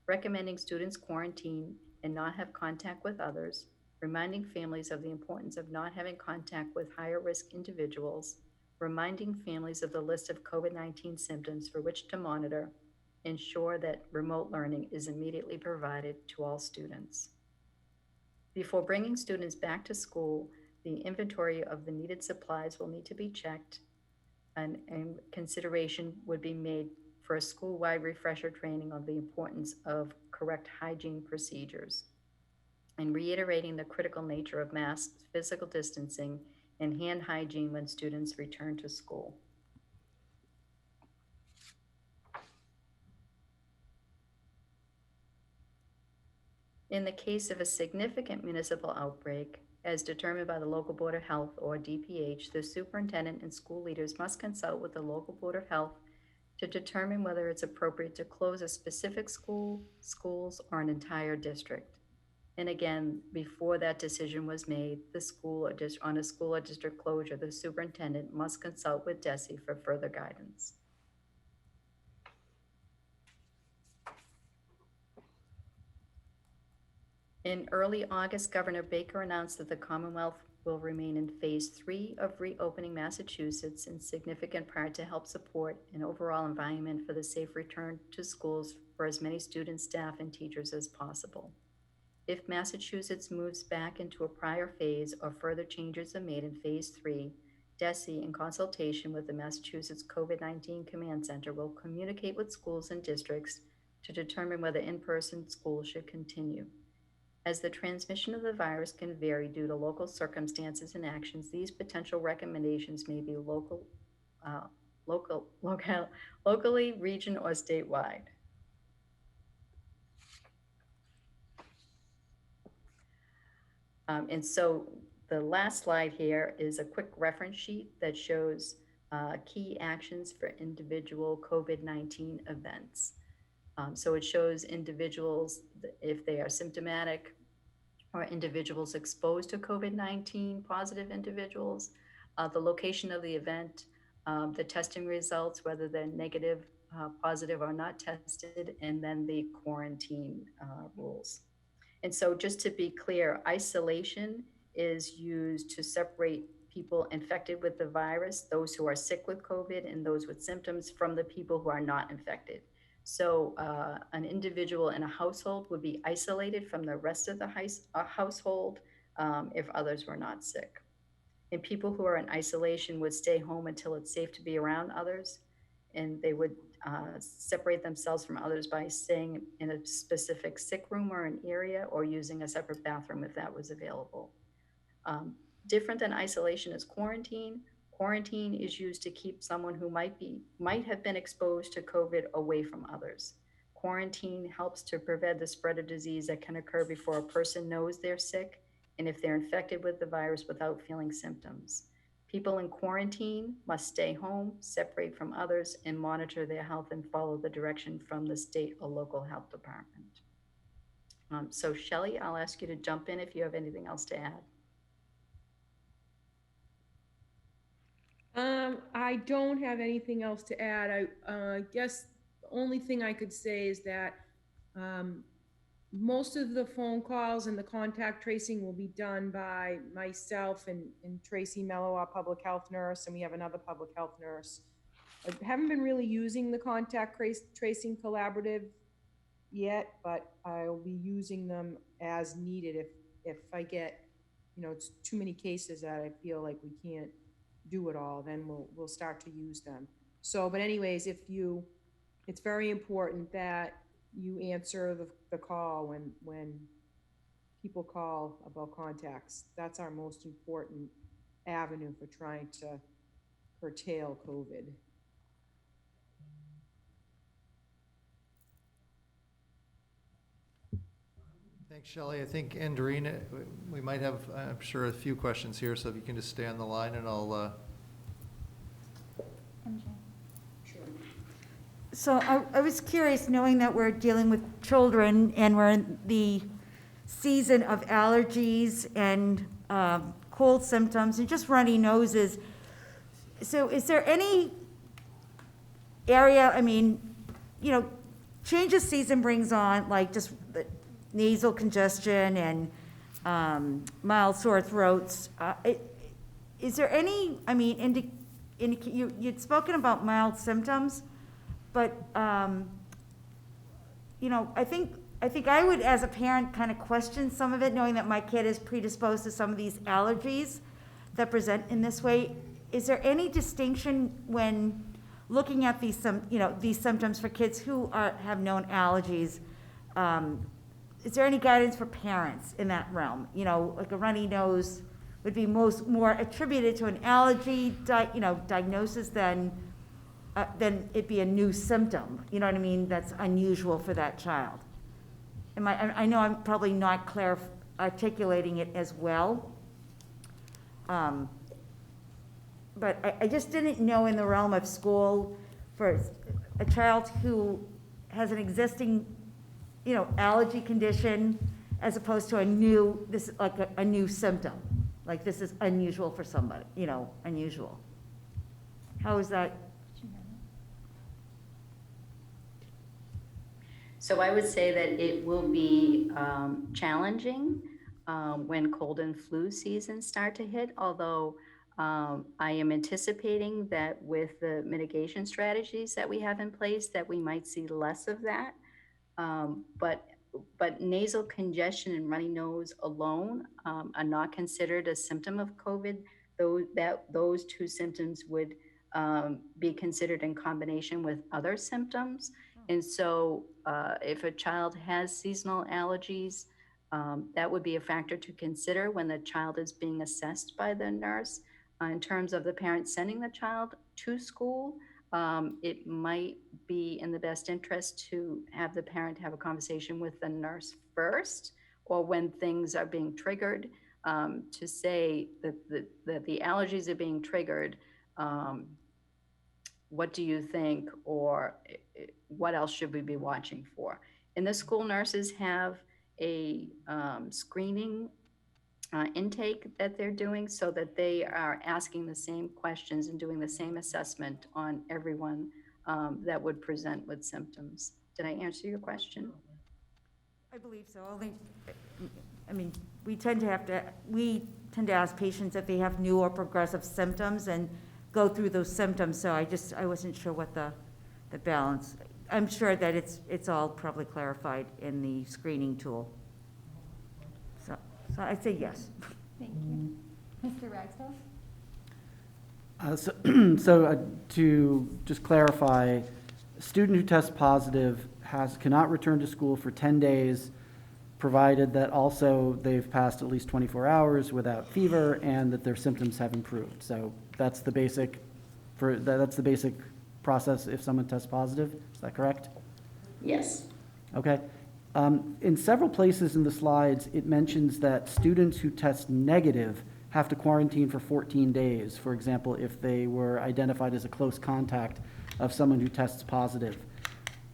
recommending students quarantine and not have contact with others, reminding families of the importance of not having contact with higher risk individuals, reminding families of the list of COVID-19 symptoms for which to monitor, ensure that remote learning is immediately provided to all students. Before bringing students back to school, the inventory of the needed supplies will need to be checked. and consideration would be made for a school-wide refresher training on the importance of correct hygiene procedures, and reiterating the critical nature of masks, physical distancing, and hand hygiene when students return to school. In the case of a significant municipal outbreak, as determined by the local Board of Health or DPH, the superintendent and school leaders must consult with the local Board of Health to determine whether it's appropriate to close a specific school, schools, or an entire district. And again, before that decision was made, on a school or district closure, the superintendent must consult with DESE for further guidance. In early August, Governor Baker announced that the Commonwealth will remain in phase 3 of reopening Massachusetts, in significant part to help support an overall environment for the safe return to schools for as many students, staff, and teachers as possible. If Massachusetts moves back into a prior phase or further changes are made in phase 3, DESE, in consultation with the Massachusetts COVID-19 Command Center, will communicate with schools and districts to determine whether in-person school should continue. As the transmission of the virus can vary due to local circumstances and actions, these potential recommendations may be locally, region, or statewide. And so the last slide here is a quick reference sheet that shows key actions for individual COVID-19 events. So it shows individuals, if they are symptomatic, or individuals exposed to COVID-19, positive individuals, the location of the event, the testing results, whether they're negative, positive, or not tested, and then the quarantine rules. And so just to be clear, isolation is used to separate people infected with the virus, those who are sick with COVID, and those with symptoms, from the people who are not infected. So an individual in a household would be isolated from the rest of the household if others were not sick. And people who are in isolation would stay home until it's safe to be around others, and they would separate themselves from others by staying in a specific sick room or an area, or using a separate bathroom if that was available. Different than isolation is quarantine. Quarantine is used to keep someone who might have been exposed to COVID away from others. Quarantine helps to prevent the spread of disease that can occur before a person knows they're sick, and if they're infected with the virus without feeling symptoms. People in quarantine must stay home, separate from others, and monitor their health and follow the direction from the state or local health department. So Shelley, I'll ask you to jump in if you have anything else to add. I don't have anything else to add. I guess the only thing I could say is that most of the phone calls and the contact tracing will be done by myself and Tracy Mello, our public health nurse, and we have another public health nurse. I haven't been really using the contact tracing collaborative yet, but I'll be using them as needed if I get, it's too many cases that I feel like we can't do it all, then we'll start to use them. So, but anyways, it's very important that you answer the call when people call about contacts. That's our most important avenue for trying to curtail COVID. Thanks, Shelley. I think, Andrina, we might have, I'm sure, a few questions here, so if you can just stay on the line and I'll... MJ. Sure. So I was curious, knowing that we're dealing with children and we're in the season of allergies and cold symptoms and just runny noses. So is there any area, change of season brings on like just the nasal congestion and mild sore throats. Is there any, you'd spoken about mild symptoms, but, I think I would, as a parent, kind of question some of it, knowing that my kid is predisposed to some of these allergies that present in this way. is there any distinction when looking at these these symptoms for kids who have known allergies? Is there any guidance for parents in that realm? Like a runny nose would be more attributed to an allergy diagnosis than it be a new symptom. You know what I mean? That's unusual for that child. I know I'm probably not articulating it as well. But I just didn't know in the realm of school for a child who has an existing, allergy condition as opposed to a new symptom. Like this is unusual for somebody, unusual. How is that? So I would say that it will be challenging when cold and flu seasons start to hit, although I am anticipating that with the mitigation strategies that we have in place that we might see less of that. But nasal congestion and runny nose alone are not considered a symptom of COVID. Those two symptoms would be considered in combination with other symptoms. And so if a child has seasonal allergies, that would be a factor to consider when the child is being assessed by the nurse. In terms of the parent sending the child to school, it might be in the best interest to have the parent have a conversation with the nurse first, or when things are being triggered, to say that the allergies are being triggered. What do you think, or what else should we be watching for? And the school nurses have a screening intake that they're doing, so that they are asking the same questions and doing the same assessment on everyone that would present with symptoms. Did I answer your question? I believe so. We tend to ask patients if they have new or progressive symptoms and go through those symptoms. So I wasn't sure what the balance. I'm sure that it's all probably clarified in the screening tool. So I'd say yes. Thank you. Mr. Ragsdale? So to just clarify, a student who tests positive cannot return to school for 10 days, provided that also they've passed at least 24 hours without fever and that their symptoms have improved. So that's the basic process if someone tests positive. Is that correct? Yes. Okay. In several places in the slides, it mentions that students who test negative have to quarantine for 14 days. For example, if they were identified as a close contact of someone who tests positive.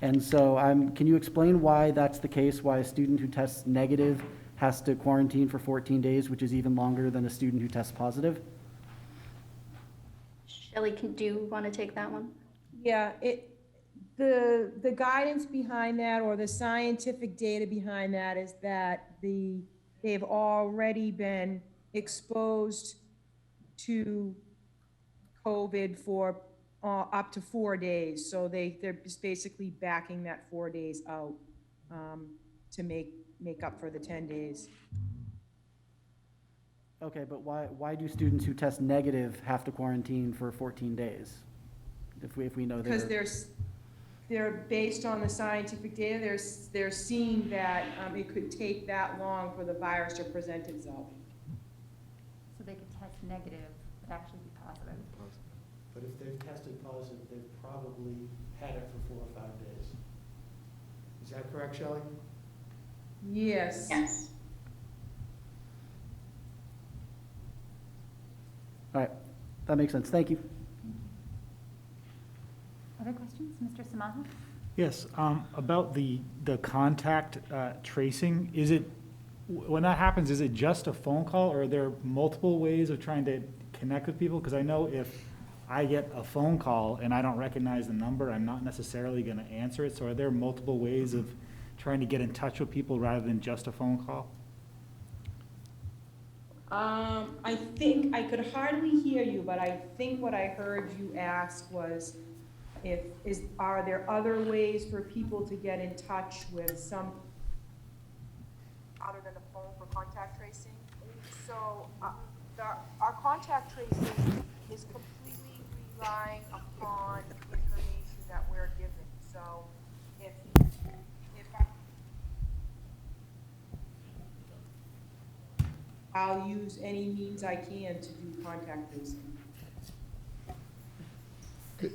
And so can you explain why that's the case, why a student who tests negative has to quarantine for 14 days, which is even longer than a student who tests positive? Shelley, do you want to take that one? Yeah, the guidance behind that, or the scientific data behind that, is that they've already been exposed to COVID for up to 4 days. So they're just basically backing that 4 days out to make up for the 10 days. Okay, but why do students who test negative have to quarantine for 14 days? If we know because they're based on the scientific data, they're seeing that it could take that long for the virus to present itself. So they could test negative, but actually be positive. But if they've tested positive, they've probably had it for 4 or 5 days. Is that correct, Shelley? Yes. Yes. All right, that makes sense. Thank you. Other questions? Mr. Samaha? Yes, about the contact tracing, when that happens, is it just a phone call, or are there multiple ways of trying to connect with people? Because I know if I get a phone call and I don't recognize the number, I'm not necessarily going to answer it. So are there multiple ways of trying to get in touch with people rather than just a phone call? I think, I could hardly hear you, but I think what I heard you ask was, are there other ways for people to get in touch with some, other than the phone for contact tracing? So our contact tracing is completely relying upon information that we're given. So if I'll use any means I can to do contact tracing.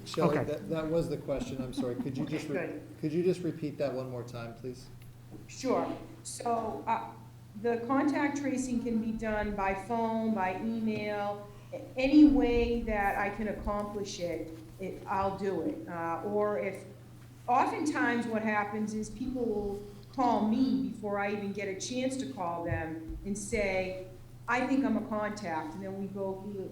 Shelley, Okay. that was the question, I'm sorry. Could you Okay, just, good. could you just repeat that one more time, please? Sure. So the contact tracing can be done by phone, by email, any way that I can accomplish it, I'll do it. Or if, oftentimes what happens is people will call me before I even get a chance to call them and say, I think I'm a contact, and then we go through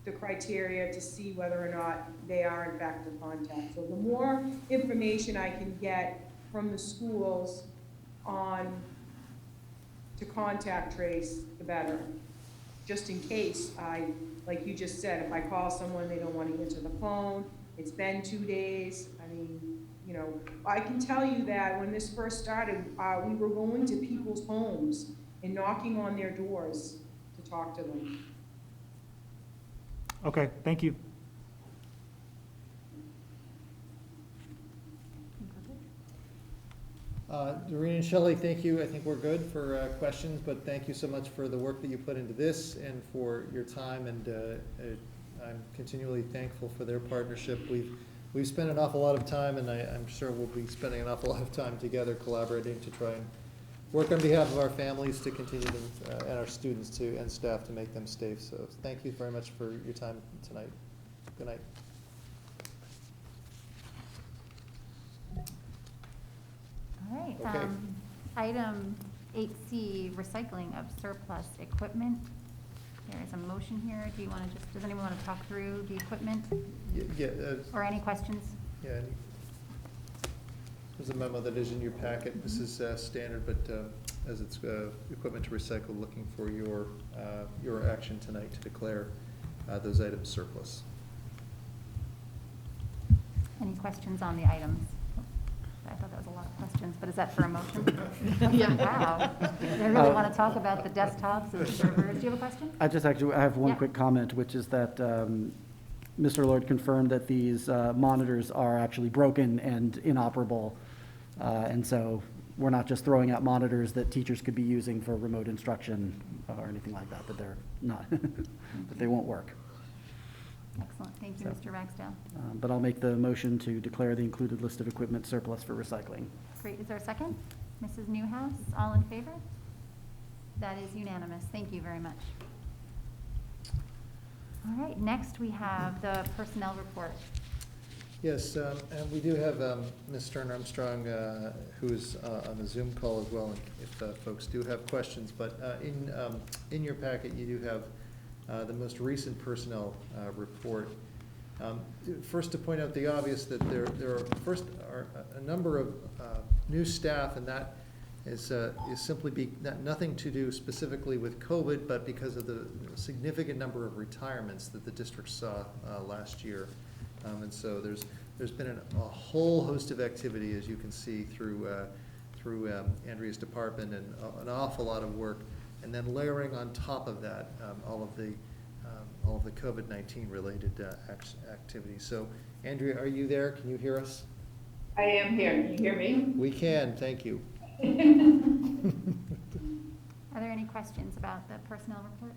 the criteria to see whether or not they are in fact a contact. So the more information I can get from the schools on to contact trace, the better. Just in case like you just said, if I call someone, they don't want to answer the phone, it's been 2 days, I mean, you know, I can tell you that when this first started, we were going to people's homes and knocking on their doors to talk to them. Okay, thank you. Doreen and Shelley, thank you. I think we're good for questions, but thank you so much for the work that you put into this and for your time, and I'm continually thankful for their partnership. We've spent an awful lot of time, and I'm sure we'll be spending an awful lot of time together collaborating to try and work on behalf of our families to continue to, and our students to, and staff to make them safe. So thank you very much for your time tonight. Good night. All right. Okay. Item 8C, recycling of surplus equipment. There is a motion here. Do you want to just, does anyone want to talk through the equipment Yeah, or any questions? yeah. There's a memo that is in your packet. This is standard, but as it's equipment to recycle, looking for your action tonight to declare those items surplus. Any questions on the items? I thought that was a lot of questions, but is that for a motion? Yeah. Wow. I really want to talk about the desktops and the servers. Do you have a question? I have one Yeah. quick comment, which is that Mr. Lord confirmed that these monitors are actually broken and inoperable. And so we're not just throwing out monitors that teachers could be using for remote instruction or anything like that, that they're not, that they won't work. Excellent. Thank you, So, Mr. Ragsdale. But I'll make the motion to declare the included list of equipment surplus for recycling. Great. Is there a second? Mrs. Newhouse, all in favor? That is unanimous. Thank you very much. All right, next we have the personnel report. Yes, and we do have Ms. Stern Armstrong, who is on the Zoom call as well, if folks do have questions. But in your packet, you do have the most recent personnel report. First, to point out the obvious, that there are a number of new staff, and that is simply nothing to do specifically with COVID, but because of the significant number of retirements that the district saw last year. And so there's been a whole host of activity, as you can see, through Andrea's department, and an awful lot of work. And then layering on top of that, all of the COVID-19 related activities. So, Andrea, are you there? Can you hear us? I am here. Can you hear me? We can, thank you. Are there any questions about the personnel report?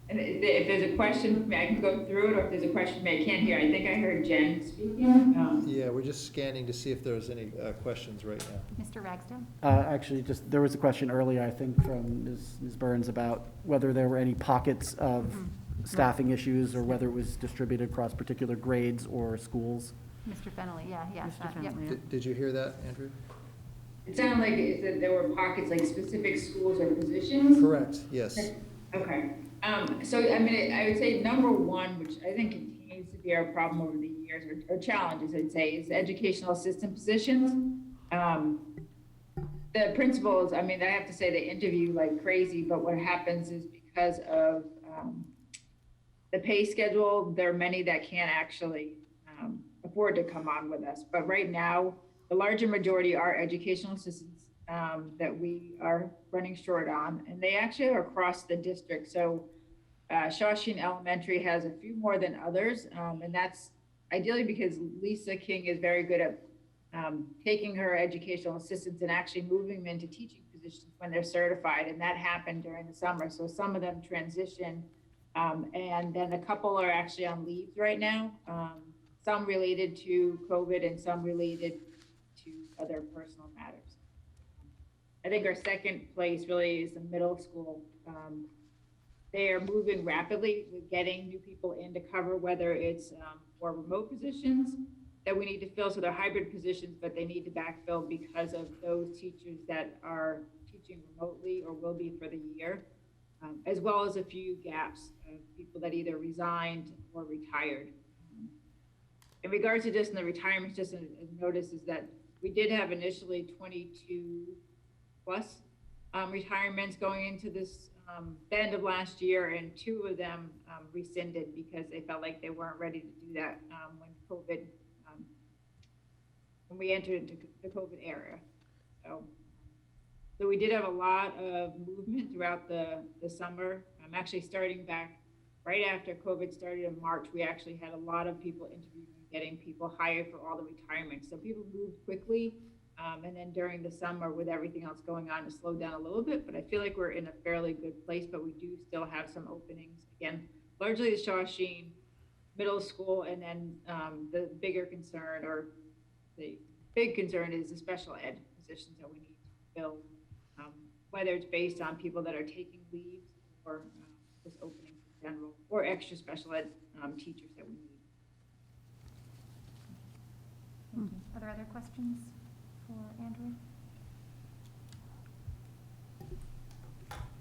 And if there's a question for me, I can go through it, or if there's a question for me, I can't hear. I think I heard Jen speaking. Yeah, we're just scanning to see if there's any questions right now. Mr. Ragsdale? Actually, there was a question earlier, I think, from Ms. Burns about whether there were any pockets of staffing issues or whether it was distributed across particular grades or schools. Mr. Fennelly, yeah, he asked Mr. that. Yep. Fennelly. Did you hear that, Andrew? It sounded like that there were pockets, like specific schools or positions. Correct, yes. Okay. So, I mean, I would say number one, which I think continues to be our problem over the years, or challenges, I'd say, is educational assistant positions. The principals, I mean, I have to say they interview like crazy, but what happens is because of the pay schedule, there are many that can't actually afford to come on with us. But right now, the larger majority are educational assistants that we are running short on, and they actually are across the district. So Shawshene Elementary has a few more than others, and that's ideally because Lisa King is very good at taking her educational assistants and actually moving them into teaching positions when they're certified, and that happened during the summer. So some of them transition, and then a couple are actually on leaves right now, some related to COVID and some related to other personal matters. I think our second place really is the middle school. They are moving rapidly with getting new people in to cover, whether it's more remote positions that we need to fill. So they're hybrid positions, but they need to backfill because of those teachers that are teaching remotely or will be for the year, as well as a few gaps of people that either resigned or retired. In regards to just in the retirements, just a notice is that we did have initially 22 plus retirements going into this the end of last year, and 2 of them rescinded because they felt like they weren't ready to do that when COVID, when we entered into the COVID era. So we did have a lot of movement throughout the summer. I'm actually starting back right after COVID started in March. We actually had a lot of people interviewing, getting people hired for all the retirements. So people moved quickly. And then during the summer, with everything else going on, it slowed down a little bit, but I feel like we're in a fairly good place, but we do still have some openings. Again, largely the Shawshene Middle School, and then the bigger concern, or the big concern, is the special ed positions that we need to fill, whether it's based on people that are taking leaves or just openings in general, or extra special ed teachers that we need. Are there other questions for Andrew?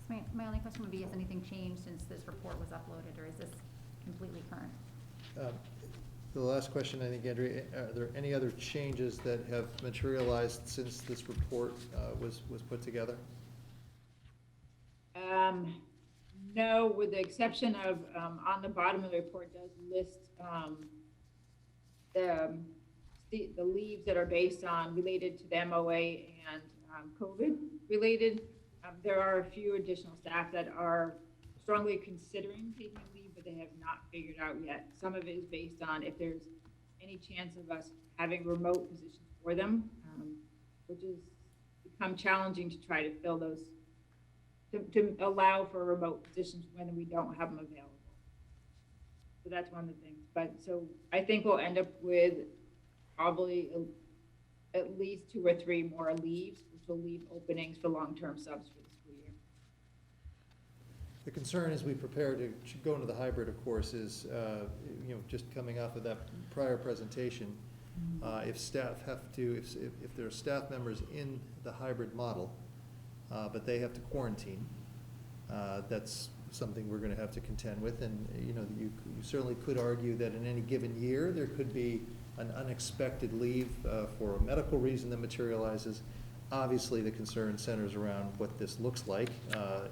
So my only question would be, has anything changed since this report was uploaded, or is this completely current? The last question, I think, Andrea, are there any other changes that have materialized since this report was put together? No, with the exception of on the bottom of the report does list the leaves that are based on related to the MOA and COVID related. There are a few additional staff that are strongly considering taking leave, but they have not figured out yet. Some of it is based on if there's any chance of us having remote positions for them, which has become challenging to try to fill those, to allow for remote positions when we don't have them available. So that's one of the things. But so I think we'll end up with probably at least 2 or 3 more leaves, which will leave openings for long-term subs for the school year. The concern as we prepare to go into the hybrid, of course, is just coming off of that prior presentation, if staff have to, if there are staff members in the hybrid model, but they have to quarantine, that's something we're going to have to contend with. And you certainly could argue that in any given year there could be an unexpected leave for a medical reason that materializes. Obviously, the concern centers around what this looks like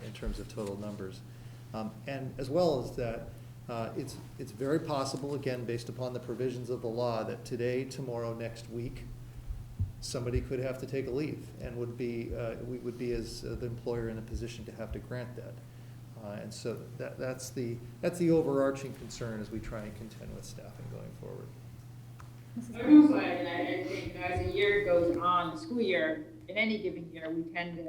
in terms of total numbers. And as well as that, it's very possible, again, based upon the provisions of the law, that today, tomorrow, next week, somebody could have to take a leave, and we would be, as the employer, in a position to have to grant that. And so that's the overarching concern as we try and contend with staffing going forward. I would also add, and I think as the year goes on, the school year, in any given year, we tend to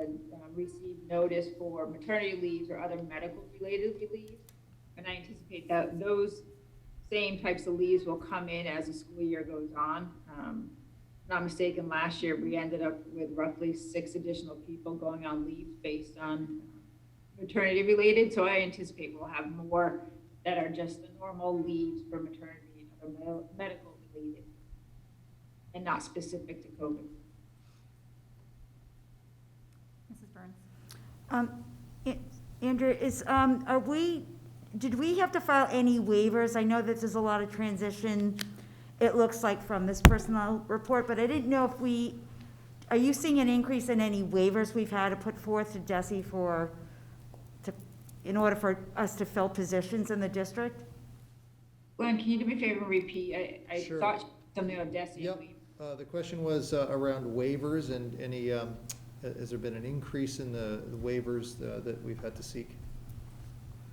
receive notice for maternity leaves or other medical related leaves. And I anticipate that those same types of leaves will come in as the school year goes on. Not mistaken, last year we ended up with roughly 6 additional people going on leaves based on maternity related. So I anticipate we'll have more that are just the normal leaves for maternity and other medical related, and not specific to COVID. Mrs. Burns? Andrew, did we have to file any waivers? I know that there's a lot of transition, it looks like, from this personnel report, but I didn't know if are you seeing an increase in any waivers we've had to put forth to Desi in order for us to fill positions in the district? Glenn, can you do me a favor and repeat? I Sure. thought something about Desi. Yep. The question was around waivers and has there been an increase in the waivers that we've had to seek?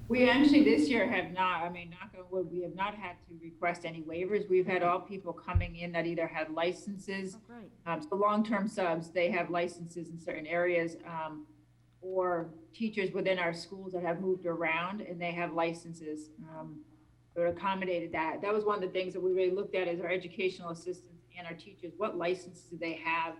We actually this year have not, I mean, knock on wood, we have not had to request any waivers. We've had all people coming in that either had licenses. Oh, great. So long-term subs, they have licenses in certain areas, or teachers within our schools that have moved around and they have licenses. That accommodated that. That was one of the things that we really looked at as our educational assistants and our teachers. What licenses do they have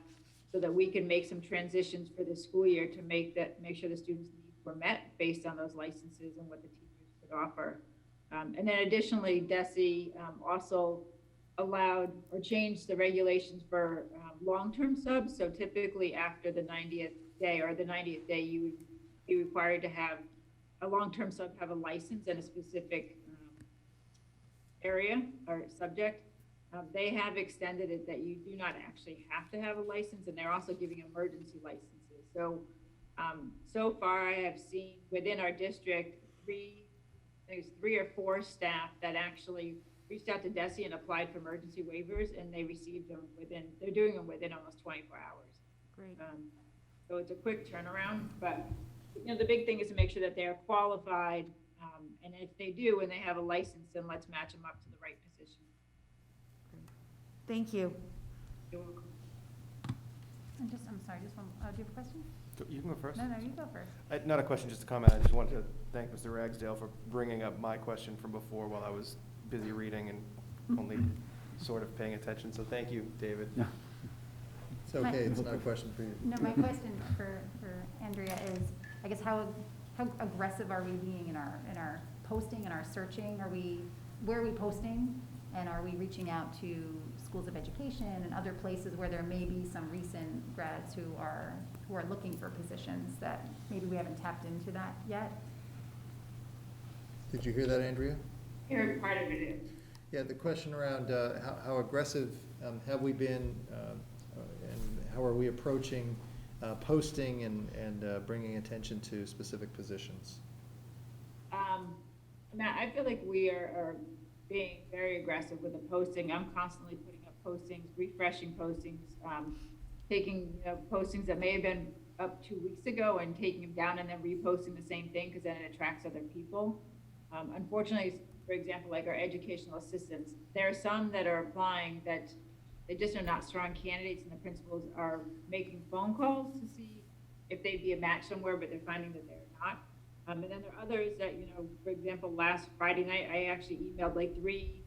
so that we can make some transitions for the school year to make sure the students' needs were met based on those licenses and what the teachers could offer. And then additionally, DESE also allowed or changed the regulations for long-term subs. So typically after the 90th day or the 90th day, you would be required to have a long-term sub have a license in a specific area or subject. They have extended it that you do not actually have to have a license, and they're also giving emergency licenses. So so far I have seen within our district there's 3 or 4 staff that actually reached out to DESE and applied for emergency waivers, and they received them they're doing them within almost 24 hours. Great. So it's a quick turnaround, but the big thing is to make sure that they are qualified, and if they do and they have a license, then let's match them up to the right position. Thank you. You're welcome. I'm sorry, just one, do you have a question? You can go first. No, you go first. Not a question, just a comment. I just wanted to thank Mr. Ragsdale for bringing up my question from before while I was busy reading and only sort of paying attention. So thank you, David. Yeah. It's okay, it's not a question for you. No, my question for Andrea is, I guess, how aggressive are we being in our posting and our searching? Where are we posting? And are we reaching out to schools of education and other places where there may be some recent grads who are looking for positions that maybe we haven't tapped into that yet? Did you hear that, Andrea? Here, part of it is. Yeah, the question around how aggressive have we been, and how are we approaching posting and bringing attention to specific positions? Matt, I feel like we are being very aggressive with the posting. I'm constantly putting up postings, refreshing postings, taking postings that may have been up 2 weeks ago and taking them down and then reposting the same thing because then it attracts other people. Unfortunately, for example, like our educational assistants, there are some that are applying that they just are not strong candidates, and the principals are making phone calls to see if they'd be a match somewhere, but they're finding that they're not. And then there are others that, for example, last Friday night, I actually emailed like 3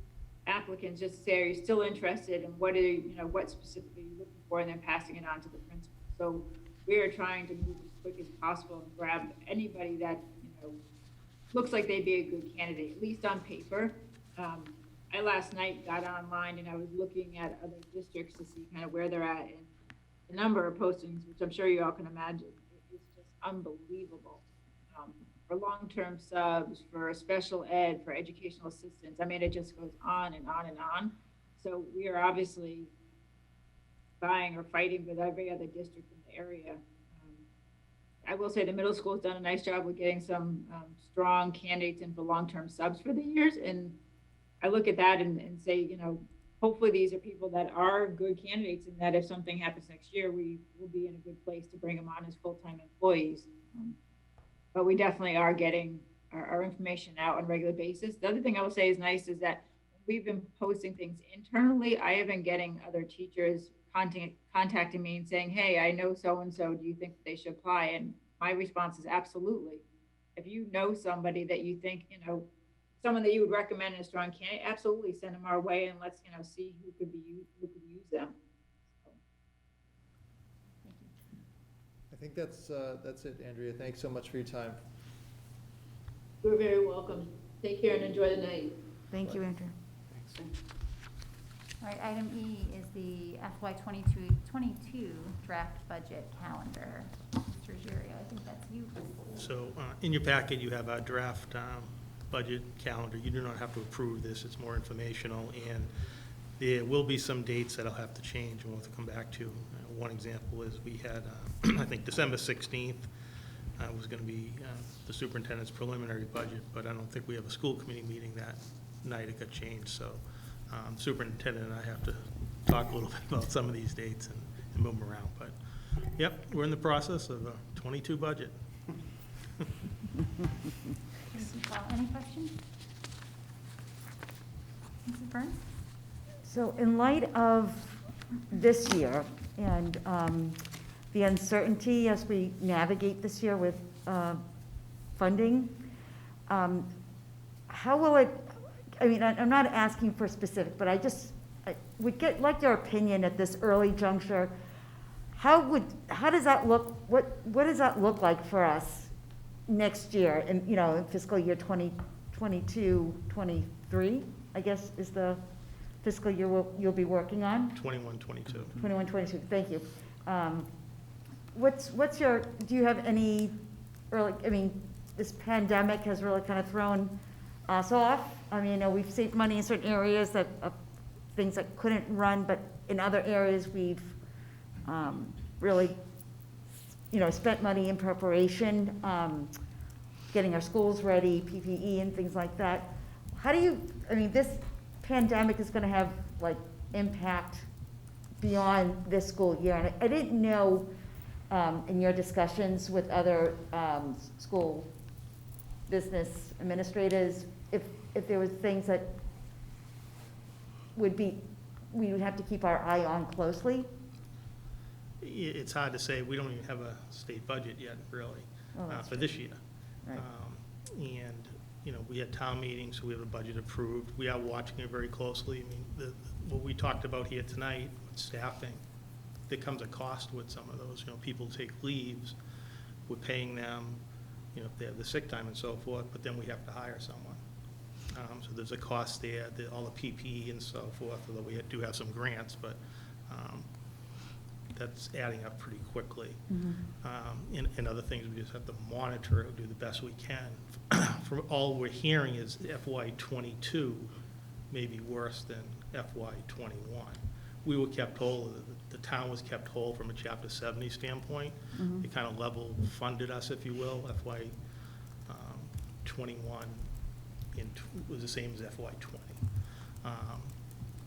applicants just to say, are you still interested, and what specifically are you looking for, and then passing it on to the principal. So we are trying to move as quick as possible and grab anybody that, looks like they'd be a good candidate, at least on paper. I last night got online and I was looking at other districts to see kind of where they're at, and the number of postings, which I'm sure you all can imagine, is just unbelievable. For long-term subs, for special ed, for educational assistants. I mean, it just goes on and on and on. So we are obviously vying or fighting with every other district in the area. I will say the middle school has done a nice job with getting some strong candidates in for long-term subs for the years. And I look at that and say, hopefully these are people that are good candidates, and that if something happens next year, we will be in a good place to bring them on as full-time employees. But we definitely are getting our information out on a regular basis. The other thing I will say is nice is that we've been posting things internally. I have been getting other teachers contacting me and saying, hey, I know so-and-so, do you think they should apply? And my response is absolutely. If you know somebody that you think, someone that you would recommend as a strong candidate, absolutely send them our way, and let's, see who could use them. I think that's it, Andrea. Thanks so much for your time. You're very welcome. Take care and enjoy the night. Thank you, Andrew. Thanks. All right, item E is the FY 22 draft budget calendar. Mr. Ruggiero, I think that's you. So in your packet, you have a draft budget calendar. You do not have to approve this. It's more informational, and there will be some dates that I'll have to change and we'll have to come back to. One example is we had, I think, December 16th was going to be the superintendent's preliminary budget, but I don't think we have a school committee meeting that night. It got changed, so superintendent and I have to talk a little bit about some of these dates and move them around. But Yep, we're in the process of a 22 budget. Thank you, Paul. Any questions? Mrs. Burns? So in light of this year and the uncertainty as we navigate this year with funding, how will it, I mean, I'm not asking for specific, but I would like your opinion at this early juncture. How does that look, what does that look like for us next year, and, you know, in fiscal year 2022, 23, I guess is the fiscal year you'll be working on? 21, 22. 21, 22, thank you. What's your, do you have any early, I mean, this pandemic has really kind of thrown us off. I mean, we've saved money in certain areas that, things that couldn't run, but in other areas we've really, you know, spent money in preparation, getting our schools ready, PPE and things like that. How do you, I mean, this pandemic is gonna have like impact beyond this school year. And I didn't know in your discussions with other school business administrators, if there was things that we would have to keep our eye on closely. It's hard to say. We don't even have a state budget yet, really, for this year. Right. And, you know, we had town meetings, so we have a budget approved. We are watching it very closely. I mean, what we talked about here tonight, with staffing, there comes a cost with some of those. You know, people take leaves, we're paying them, you know, if they have the sick time and so forth, but then we have to hire someone. So there's a cost there, all the PPE and so forth, although we do have some grants, but that's adding up pretty quickly. Mm-hmm. And other things, we just have to monitor it, do the best we can. From all we're hearing is FY '22 may be worse than FY '21. We were kept whole, the town was kept whole from a Chapter 70 standpoint. Mhm. It kind of level funded us, if you will. FY '21 was the same as FY '20.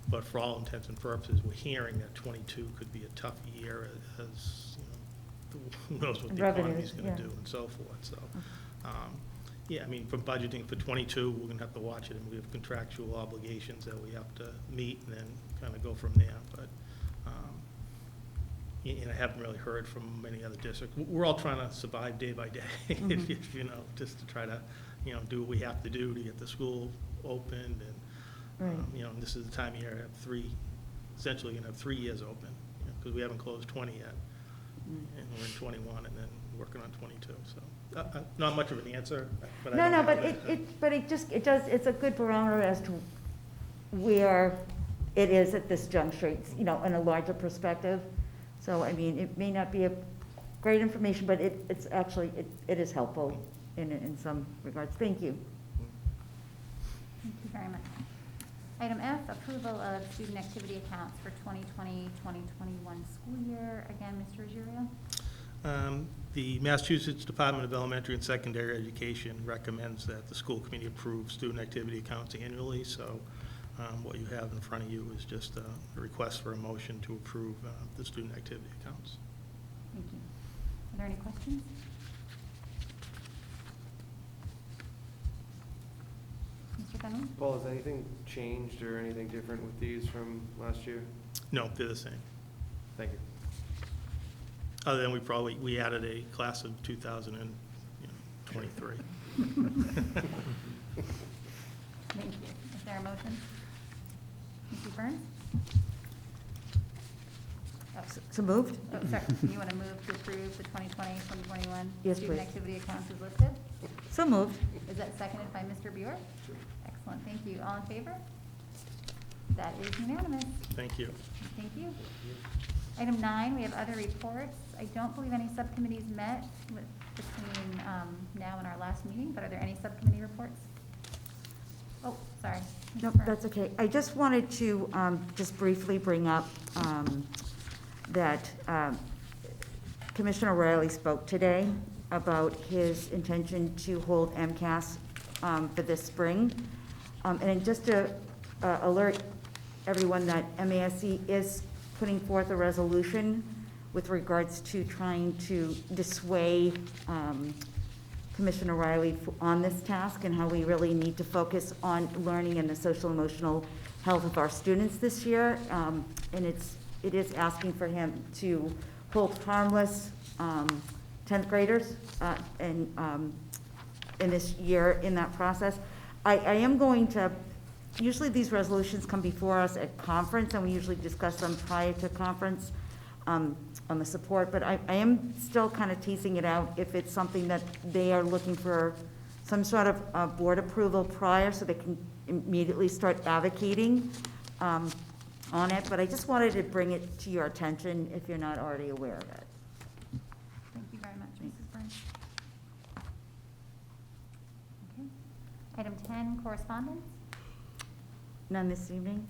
But for all intents and purposes, we're hearing that '22 could be a tough year as, you know, who knows what the economy's gonna do and so forth, so. Yeah, I mean, for budgeting for '22, we're gonna have to watch it, and we have contractual obligations that we have to meet and then kind of go from there, but, and I haven't really heard from many other districts. We're all trying to survive day by day, Mhm. if you know, just to try to, you know, do what we have to do to get the school opened, and, Right. you know, and this is the time of year, essentially gonna have 3 years open, because we haven't closed 20 yet. And we're in 21 and then working on 22, so. Not much of an answer, but I No, don't no, have but it's a good barometer as to where it is at this juncture, you know, in a larger perspective. So, I mean, it may not be a great information, but it's actually, it is helpful in some regards. Thank you. Thank you very much. Item F, approval of student activity accounts for 2020-2021 school year. Again, Mr. Ruggiero? The Massachusetts Department of Elementary and Secondary Education recommends that the school committee approve student activity accounts annually, so what you have in front of you is just a request for a motion to approve the student activity accounts. Thank you. Are there any questions? Mr. Fenlon? Paul, has anything changed or anything different with these from last year? No, they're the same. Thank you. Other than we added a class of 2023. Thank you. Is there a motion? Mrs. Burns? So moved? Oh, sorry. You want to move to approve the 2020-2021 Yes, student please. activity accounts as listed? So moved. Is that seconded by Mr. Buer? Excellent. Thank you. All in favor? That is unanimous. Thank you. Thank you. Item 9, we have other reports. I don't believe any subcommittees met between now and our last meeting, but are there any subcommittee reports? Oh, sorry. No, Mrs. Burns. that's okay. I just wanted to just briefly bring up that Commissioner Riley spoke today about his intention to hold MCAS for this spring. And just to alert everyone that MASC is putting forth a resolution with regards to trying to dissuade Commissioner Riley on this task, and how we really need to focus on learning and the social emotional health of our students this year. And it is asking for him to hold harmless 10th graders in this year in that process. I am going to, usually these resolutions come before us at conference, and we usually discuss them prior to conference on the support, but I am still kind of teasing it out if it's something that they are looking for some sort of board approval prior, so they can immediately start advocating on it. But I just wanted to bring it to your attention if you're not already aware of it. Thank you very much, Mrs. Burns. Okay. Item 10, correspondence. None this evening?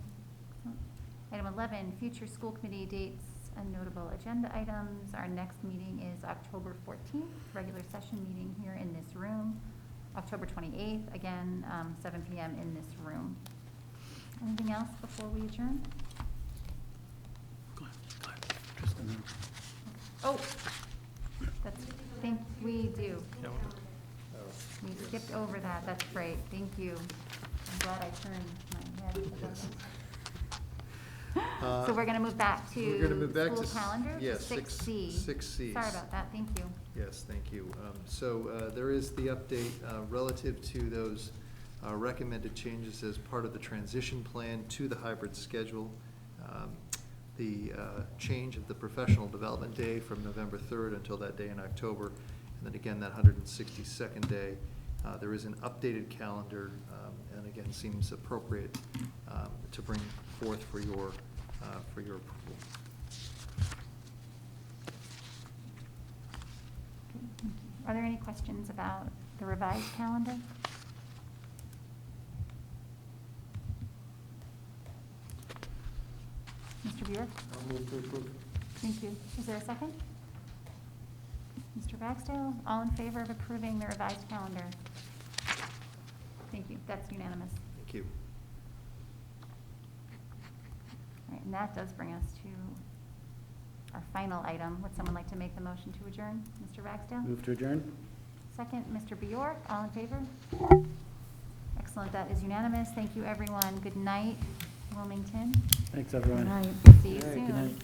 Item 11, future school committee dates and notable agenda items. Our next meeting is October 14th, regular session meeting here in this room. October 28th, again, 7 p.m. in this room. Anything else before we adjourn? Oh, we do. We skipped over that. That's great. Thank you. I'm glad I turned my head to this. So we're going to move back to We're gonna move back school to calendar, to yes, 6C. 6C. Sorry about that. Thank you. Yes, thank you. So there is the update relative to those recommended changes as part of the transition plan to the hybrid schedule. The change of the professional development day from November 3rd until that day in October, and then again that 162nd day. There is an updated calendar, and again seems appropriate to bring forth for your approval. Are there any questions about the revised calendar? Mr. Buick? I'll move to approve. Thank you. Is there a second? Mr. Ragsdale, all in favor of approving the revised calendar? Thank you. That's unanimous. Thank you. All right, and that does bring us to our final item. Would someone like to make the motion to adjourn? Mr. Ragsdale? Move to adjourn? Second, Mr. Bjork, all in favor? Excellent, that is unanimous. Thank you, everyone. Good night, Wilmington. Thanks, everyone. Good night. See you All right, soon. good night.